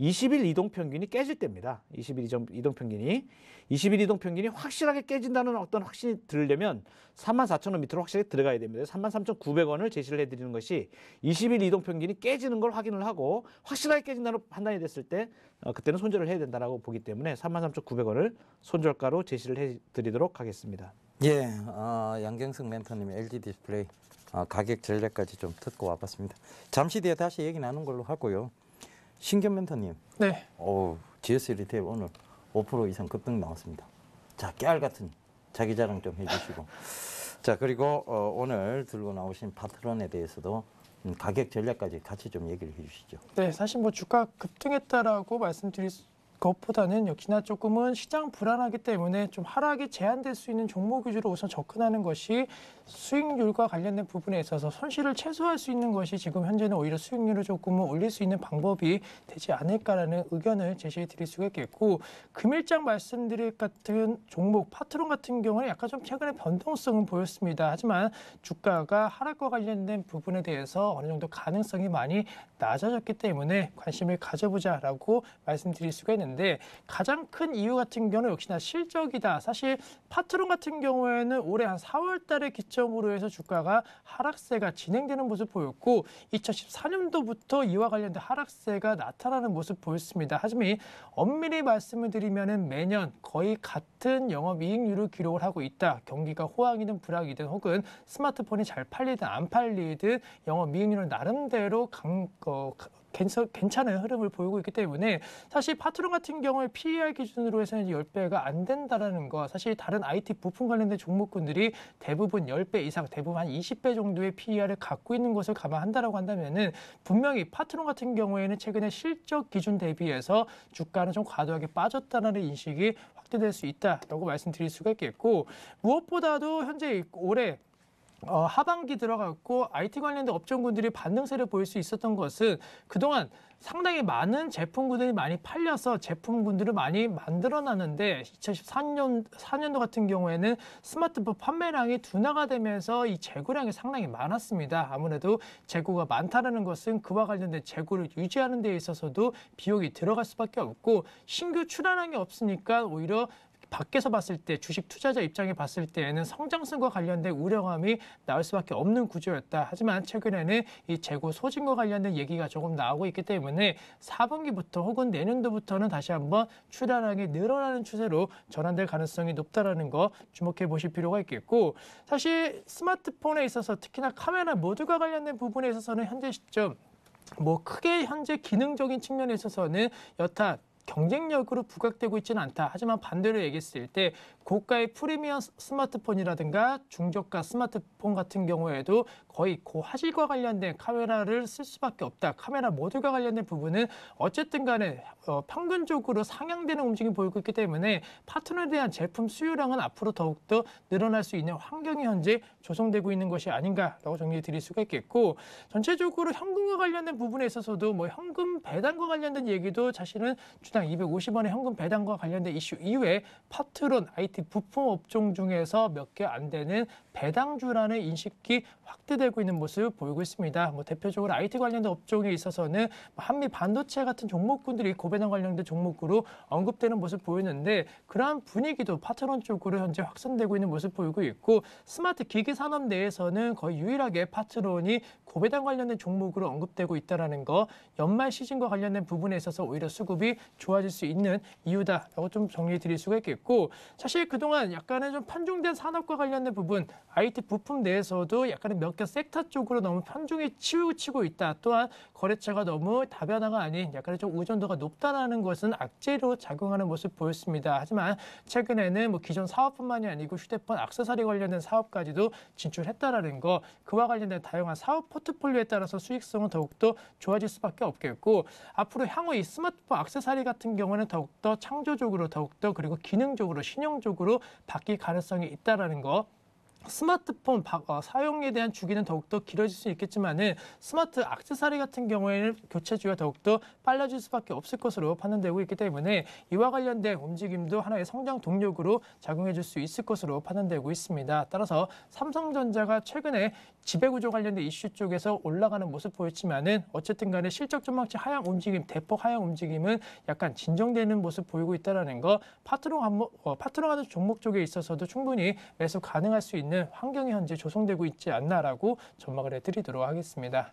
20일 이동 평균이 깨질 때입니다. 20일 이동 평균이. 20일 이동 평균이 확실하게 깨진다는 어떤 확신이 들려면 34,000원 밑으로 확실하게 들어가야 됩니다. 33,900원을 제시를 해드리는 것이 20일 이동 평균이 깨지는 걸 확인을 하고 확실하게 깨진다는 판단이 됐을 때 그때는 손절을 해야 된다고 보기 때문에 33,900원을 손절가로 제시를 해드리도록 하겠습니다. 예, 양경석 멘토님의 LG 디스플레이 가격 전략까지 좀 듣고 와봤습니다. 잠시 뒤에 다시 얘기 나눈 걸로 하고요. 신경 멘토님, 네. GS 리테일 오늘 5% 이상 급등 나왔습니다. 자, 깨알 같은 자기 자랑 좀 해주시고. 자, 그리고 오늘 들고 나오신 파트론에 대해서도 가격 전략까지 같이 좀 얘기를 해주시죠. 네, 사실 뭐 주가 급등했다라고 말씀드릴 것보다는 역시나 조금은 시장 불안하기 때문에 좀 하락이 제한될 수 있는 종목 위주로 우선 접근하는 것이 수익률과 관련된 부분에 있어서 손실을 최소화할 수 있는 것이 지금 현재는 오히려 수익률을 조금은 올릴 수 있는 방법이 되지 않을까라는 의견을 제시해 드릴 수가 있겠고, 금일장 말씀드릴 같은 종목 파트론 같은 경우는 약간 좀 최근에 변동성은 보였습니다. 하지만 주가가 하락과 관련된 부분에 대해서 어느 정도 가능성이 많이 낮아졌기 때문에 관심을 가져보자라고 말씀드릴 수가 있는데, 가장 큰 이유 같은 경우는 역시나 실적이다. 사실 파트론 같은 경우에는 올해 한 4월 달에 기점으로 해서 주가가 하락세가 진행되는 모습 보였고 2014년도부터 이와 관련된 하락세가 나타나는 모습 보였습니다. 하지만 엄밀히 말씀을 드리면 매년 거의 같은 영업이익률을 기록을 하고 있다. 경기가 호황이든 불황이든 혹은 스마트폰이 잘 팔리든 안 팔리든 영업이익률은 나름대로 괜찮은 흐름을 보이고 있기 때문에 사실 파트론 같은 경우에 PER 기준으로 해서는 10배가 안 된다는 거, 사실 다른 IT 부품 관련된 종목군들이 대부분 10배 이상, 대부분 한 20배 정도의 PER을 갖고 있는 것을 감안한다라고 한다면은 분명히 파트론 같은 경우에는 최근에 실적 기준 대비해서 주가는 좀 과도하게 빠졌다는 인식이 확대될 수 있다라고 말씀드릴 수가 있겠고, 무엇보다도 현재 올해 하반기 들어갔고 IT 관련된 업종군들이 반등세를 보일 수 있었던 것은 그동안 상당히 많은 제품군들이 많이 팔려서 제품군들을 많이 만들어놨는데 2014년도 같은 경우에는 스마트폰 판매량이 둔화가 되면서 이 재고량이 상당히 많았습니다. 아무래도 재고가 많다는 것은 그와 관련된 재고를 유지하는 데 있어서도 비용이 들어갈 수밖에 없고, 신규 출하량이 없으니까 오히려 밖에서 봤을 때 주식 투자자 입장에 봤을 때에는 성장성과 관련된 우려감이 나올 수밖에 없는 구조였다. 하지만 최근에는 이 재고 소진과 관련된 얘기가 조금 나오고 있기 때문에 4분기부터 혹은 내년도부터는 다시 한번 출하량이 늘어나는 추세로 전환될 가능성이 높다라는 거 주목해 보실 필요가 있겠고, 사실 스마트폰에 있어서 특히나 카메라 모듈과 관련된 부분에 있어서는 현재 시점 크게 현재 기능적인 측면에 있어서는 여타 경쟁력으로 부각되고 있지는 않다. 하지만 반대로 얘기했을 때 고가의 프리미엄 스마트폰이라든가 중저가 스마트폰 같은 경우에도 거의 고화질과 관련된 카메라를 쓸 수밖에 없다. 카메라 모듈과 관련된 부분은 어쨌든 간에 평균적으로 상향되는 움직임이 보이고 있기 때문에 파트너에 대한 제품 수요량은 앞으로 더욱더 늘어날 수 있는 환경이 현재 조성되고 있는 것이 아닌가라고 정리해 드릴 수가 있겠고, 전체적으로 현금과 관련된 부분에 있어서도 현금 배당과 관련된 얘기도 사실은 주당 250원의 현금 배당과 관련된 이슈 이외에 파트론, IT 부품 업종 중에서 몇 개 안 되는 배당주라는 인식이 확대되고 있는 모습을 보이고 있습니다. 대표적으로 IT 관련된 업종에 있어서는 한미 반도체 같은 종목군들이 고배당 관련된 종목으로 언급되는 모습 보이는데, 그러한 분위기도 파트론 쪽으로 현재 확산되고 있는 모습 보이고 있고, 스마트 기기 산업 내에서는 거의 유일하게 파트론이 고배당 관련된 종목으로 언급되고 있다는 거, 연말 시즌과 관련된 부분에 있어서 오히려 수급이 좋아질 수 있는 이유다라고 좀 정리해 드릴 수가 있겠고, 사실 그동안 약간은 좀 편중된 산업과 관련된 부분, IT 부품 내에서도 약간은 몇 개 섹터 쪽으로 너무 편중이 치우치고 있다. 또한 거래처가 너무 다변화가 아닌 약간의 좀 의존도가 높다라는 것은 악재로 작용하는 모습 보였습니다. 하지만 최근에는 뭐 기존 사업뿐만이 아니고 휴대폰 액세서리 관련된 사업까지도 진출했다라는 거, 그와 관련된 다양한 사업 포트폴리오에 따라서 수익성은 더욱더 좋아질 수밖에 없겠고, 앞으로 향후 이 스마트폰 액세서리 같은 경우는 더욱더 창조적으로, 더욱더 그리고 기능적으로, 신형적으로 바뀔 가능성이 있다라는 거. 스마트폰 사용에 대한 주기는 더욱더 길어질 수 있겠지만은 스마트 액세서리 같은 경우에는 교체 주기가 더욱더 빨라질 수밖에 없을 것으로 판단되고 있기 때문에 이와 관련된 움직임도 하나의 성장 동력으로 작용해 줄 수 있을 것으로 판단되고 있습니다. 따라서 삼성전자가 최근에 지배구조 관련된 이슈 쪽에서 올라가는 모습 보였지만은 어쨌든 간에 실적 전망치 하향 움직임, 대폭 하향 움직임은 약간 진정되는 모습 보이고 있다는 거, 파트너하는 종목 쪽에 있어서도 충분히 매수 가능할 수 있는 환경이 현재 조성되고 있지 않나라고 전망을 해드리도록 하겠습니다.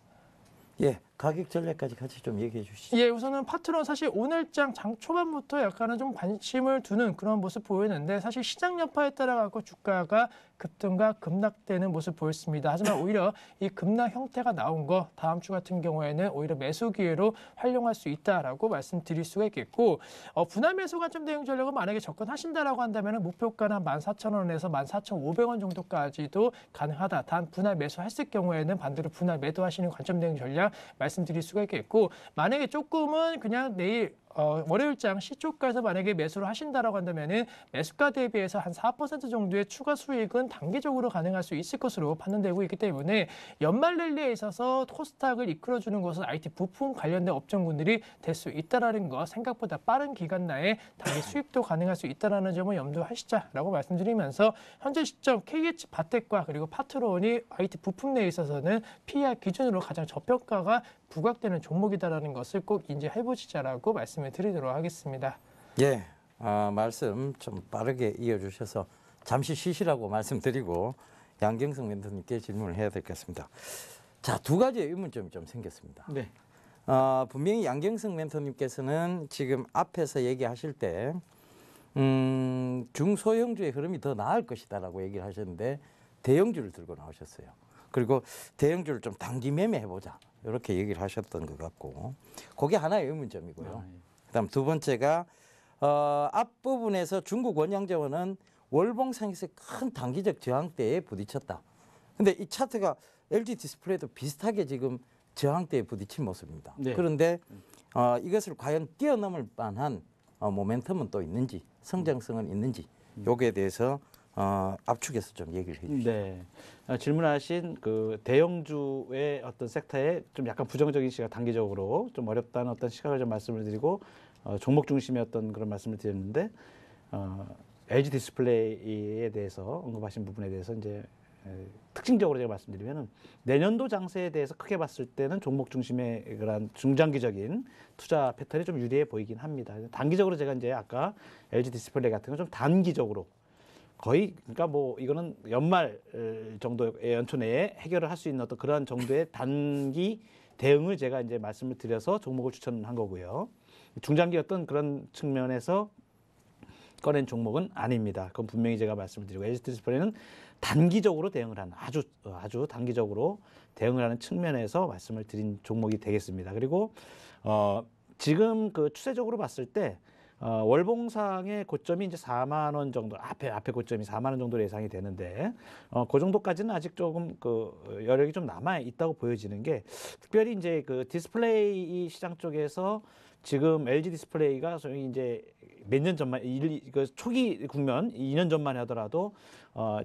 예, 가격 전략까지 같이 좀 얘기해 주시죠. 예, 우선은 파트너 사실 오늘장 장 초반부터 약간은 좀 관심을 두는 그런 모습 보이는데, 사실 시장 여파에 따라 갖고 주가가 급등과 급락되는 모습 보였습니다. 하지만 오히려 이 급락 형태가 나온 거 다음 주 같은 경우에는 오히려 매수 기회로 활용할 수 있다라고 말씀드릴 수가 있겠고, 분할 매수 관점 대응 전략을 만약에 접근하신다라고 한다면 목표가는 14,000원에서 14,500원 정도까지도 가능하다. 단 분할 매수했을 경우에는 반대로 분할 매도하시는 관점 대응 전략 말씀드릴 수가 있겠고, 만약에 조금은 그냥 내일 월요일장 시초가에서 만약에 매수를 하신다라고 한다면은 매수가 대비해서 한 4% 정도의 추가 수익은 단기적으로 가능할 수 있을 것으로 판단되고 있기 때문에 연말 랠리에 있어서 코스닥을 이끌어주는 것은 IT 부품 관련된 업종군들이 될 수 있다라는 거, 생각보다 빠른 기간 내에 단기 수익도 가능할 수 있다라는 점을 염두하시자라고 말씀드리면서 현재 시점 KH 바텍과 그리고 파트론이 IT 부품 내에 있어서는 PER 기준으로 가장 저평가가 부각되는 종목이다라는 것을 꼭 인지해 보시자라고 말씀을 드리도록 하겠습니다. 예, 말씀 좀 빠르게 이어주셔서 잠시 쉬시라고 말씀드리고 양경석 멘토님께 질문을 해야 될 것 같습니다. 자, 두 가지의 의문점이 좀 생겼습니다. 네. 분명히 양경석 멘토님께서는 지금 앞에서 얘기하실 때 중소형주의 흐름이 더 나을 것이다라고 얘기를 하셨는데 대형주를 들고 나오셨어요. 그리고 대형주를 좀 단기 매매해보자, 이렇게 얘기를 하셨던 것 같고, 그게 하나의 의문점이고요. 그다음 두 번째가 앞부분에서 중국 원양자원은 월봉상에서 큰 단기적 저항대에 부딪혔다. 근데 이 차트가 LG 디스플레이도 비슷하게 지금 저항대에 부딪힌 모습입니다. 네. 그런데 이것을 과연 뛰어넘을 만한 모멘텀은 또 있는지, 성장성은 있는지, 여기에 대해서 압축해서 좀 얘기를 해주시죠. 네. 질문하신 그 대형주의 어떤 섹터에 좀 약간 부정적인 시각, 단기적으로 좀 어렵다는 어떤 시각을 좀 말씀을 드리고 종목 중심의 어떤 그런 말씀을 드렸는데, LG 디스플레이에 대해서 언급하신 부분에 대해서 이제 특징적으로 제가 말씀드리면은 내년도 장세에 대해서 크게 봤을 때는 종목 중심의 그런 중장기적인 투자 패턴이 좀 유리해 보이긴 합니다. 단기적으로 제가 이제 아까 LG 디스플레이 같은 건 좀 단기적으로 거의, 그러니까 뭐 이거는 연말 정도의 연초 내에 해결을 할 수 있는 어떤 그러한 정도의 단기 대응을 제가 이제 말씀을 드려서 종목을 추천한 거고요. 중장기 어떤 그런 측면에서 꺼낸 종목은 아닙니다. 그건 분명히 제가 말씀을 드리고, LG 디스플레이는 단기적으로 대응을 하는, 아주 단기적으로 대응을 하는 측면에서 말씀을 드린 종목이 되겠습니다. 그리고 지금 그 추세적으로 봤을 때 월봉상의 고점이 이제 4만 원 정도, 앞에 고점이 4만 원 정도로 예상이 되는데, 그 정도까지는 아직 조금 그 여력이 좀 남아 있다고 보여지는 게, 특별히 이제 그 디스플레이 시장 쪽에서 지금 LG 디스플레이가 소위 이제 몇 년 전만, 그 초기 국면 2년 전만 하더라도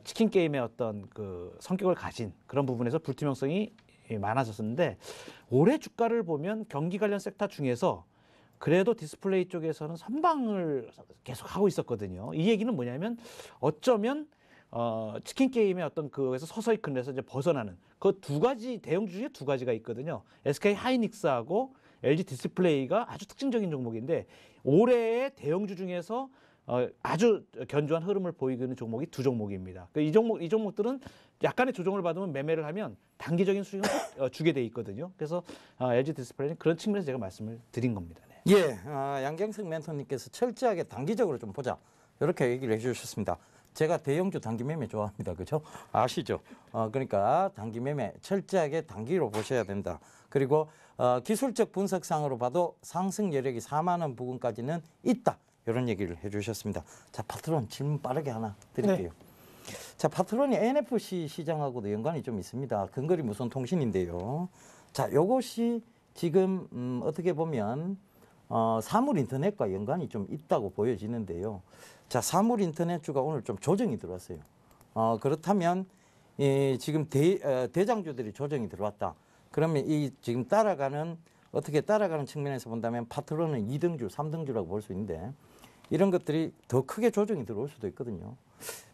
치킨 게임의 어떤 그 성격을 가진 그런 부분에서 불투명성이 많아졌었는데, 올해 주가를 보면 경기 관련 섹터 중에서 그래도 디스플레이 쪽에서는 선방을 계속 하고 있었거든요. 이 얘기는 뭐냐면 어쩌면 치킨 게임의 어떤 그에서 서서히 큰 데서 이제 벗어나는 그 두 가지 대형주 중에 두 가지가 있거든요. SK 하이닉스하고 LG 디스플레이가 아주 특징적인 종목인데, 올해의 대형주 중에서 아주 견조한 흐름을 보이는 종목이 두 종목입니다. 이 종목들은 약간의 조정을 받으면 매매를 하면 단기적인 수익을 주게 돼 있거든요. 그래서 LG 디스플레이는 그런 측면에서 제가 말씀을 드린 겁니다. 네. 예, 양경석 멘토님께서 철저하게 단기적으로 좀 보자 이렇게 얘기를 해주셨습니다. 제가 대형주 단기 매매 좋아합니다. 그죠? 아시죠? 그러니까 단기 매매 철저하게 단기로 보셔야 된다. 그리고 기술적 분석상으로 봐도 상승 여력이 4만 원 부근까지는 있다. 이런 얘기를 해주셨습니다. 자, 파트론 질문 빠르게 하나 드릴게요. 네. 자, 파트론이 NFC 시장하고도 연관이 좀 있습니다. 근거리 무선 통신인데요. 자, 요것이 지금 어떻게 보면 사물 인터넷과 연관이 좀 있다고 보여지는데요. 자, 사물 인터넷주가 오늘 좀 조정이 들어왔어요. 그렇다면 지금 대장주들이 조정이 들어왔다. 그러면 이 지금 어떻게 따라가는 측면에서 본다면 파트론은 2등주, 3등주라고 볼 수 있는데 이런 것들이 더 크게 조정이 들어올 수도 있거든요.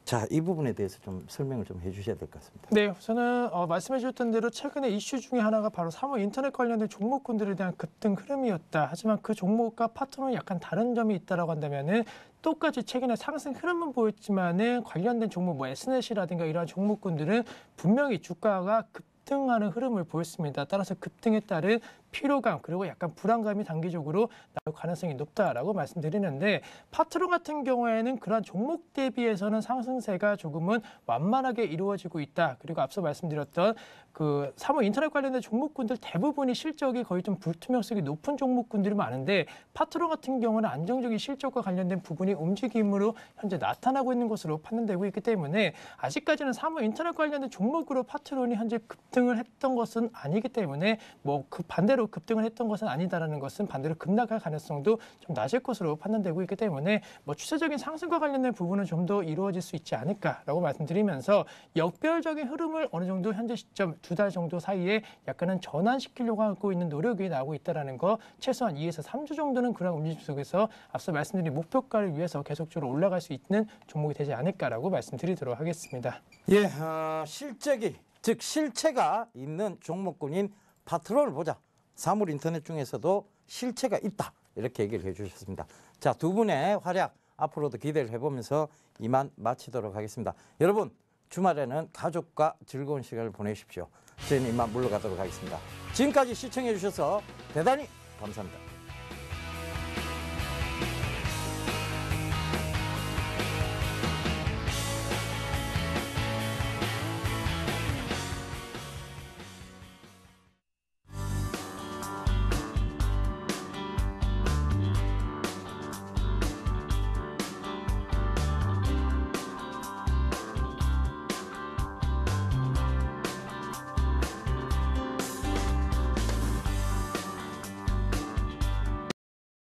자, 이 부분에 대해서 좀 설명을 좀 해주셔야 될 것 같습니다. 네, 우선은 말씀해 주셨던 대로 최근에 이슈 중에 하나가 바로 사물 인터넷 관련된 종목군들에 대한 급등 흐름이었다. 하지만 그 종목과 파트너는 약간 다른 점이 있다라고 한다면은 똑같이 최근에 상승 흐름은 보였지만은 관련된 종목 뭐 S넷이라든가 이러한 종목군들은 분명히 주가가 급등하는 흐름을 보였습니다. 따라서 급등에 따른 피로감 그리고 약간 불안감이 단기적으로 나올 가능성이 높다라고 말씀드리는데 파트론 같은 경우에는 그러한 종목 대비해서는 상승세가 조금은 완만하게 이루어지고 있다. 그리고 앞서 말씀드렸던 그 사물 인터넷 관련된 종목군들 대부분이 실적이 거의 좀 불투명성이 높은 종목군들이 많은데 파트론 같은 경우는 안정적인 실적과 관련된 부분이 움직임으로 현재 나타나고 있는 것으로 판단되고 있기 때문에 아직까지는 사물 인터넷 관련된 종목으로 파트론이 현재 급등을 했던 것은 아니기 때문에 뭐 그 반대로 급등을 했던 것은 아니다라는 것은 반대로 급락할 가능성도 좀 낮을 것으로 판단되고 있기 때문에 뭐 추세적인 상승과 관련된 부분은 좀 더 이루어질 수 있지 않을까라고 말씀드리면서 역별적인 흐름을 어느 정도 현재 시점 2달 정도 사이에 약간은 전환시키려고 하고 있는 노력이 나오고 있다는 거 최소한 2에서 3주 정도는 그런 움직임 속에서 앞서 말씀드린 목표가를 위해서 계속적으로 올라갈 수 있는 종목이 되지 않을까라고 말씀드리도록 하겠습니다. 예, 실적이 즉 실체가 있는 종목군인 파트론을 보자. 사물 인터넷 중에서도 실체가 있다. 이렇게 얘기를 해주셨습니다. 자, 두 분의 활약 앞으로도 기대를 해보면서 이만 마치도록 하겠습니다. 여러분 주말에는 가족과 즐거운 시간을 보내십시오. 저희는 이만 물러가도록 하겠습니다. 지금까지 시청해 주셔서 대단히 감사합니다.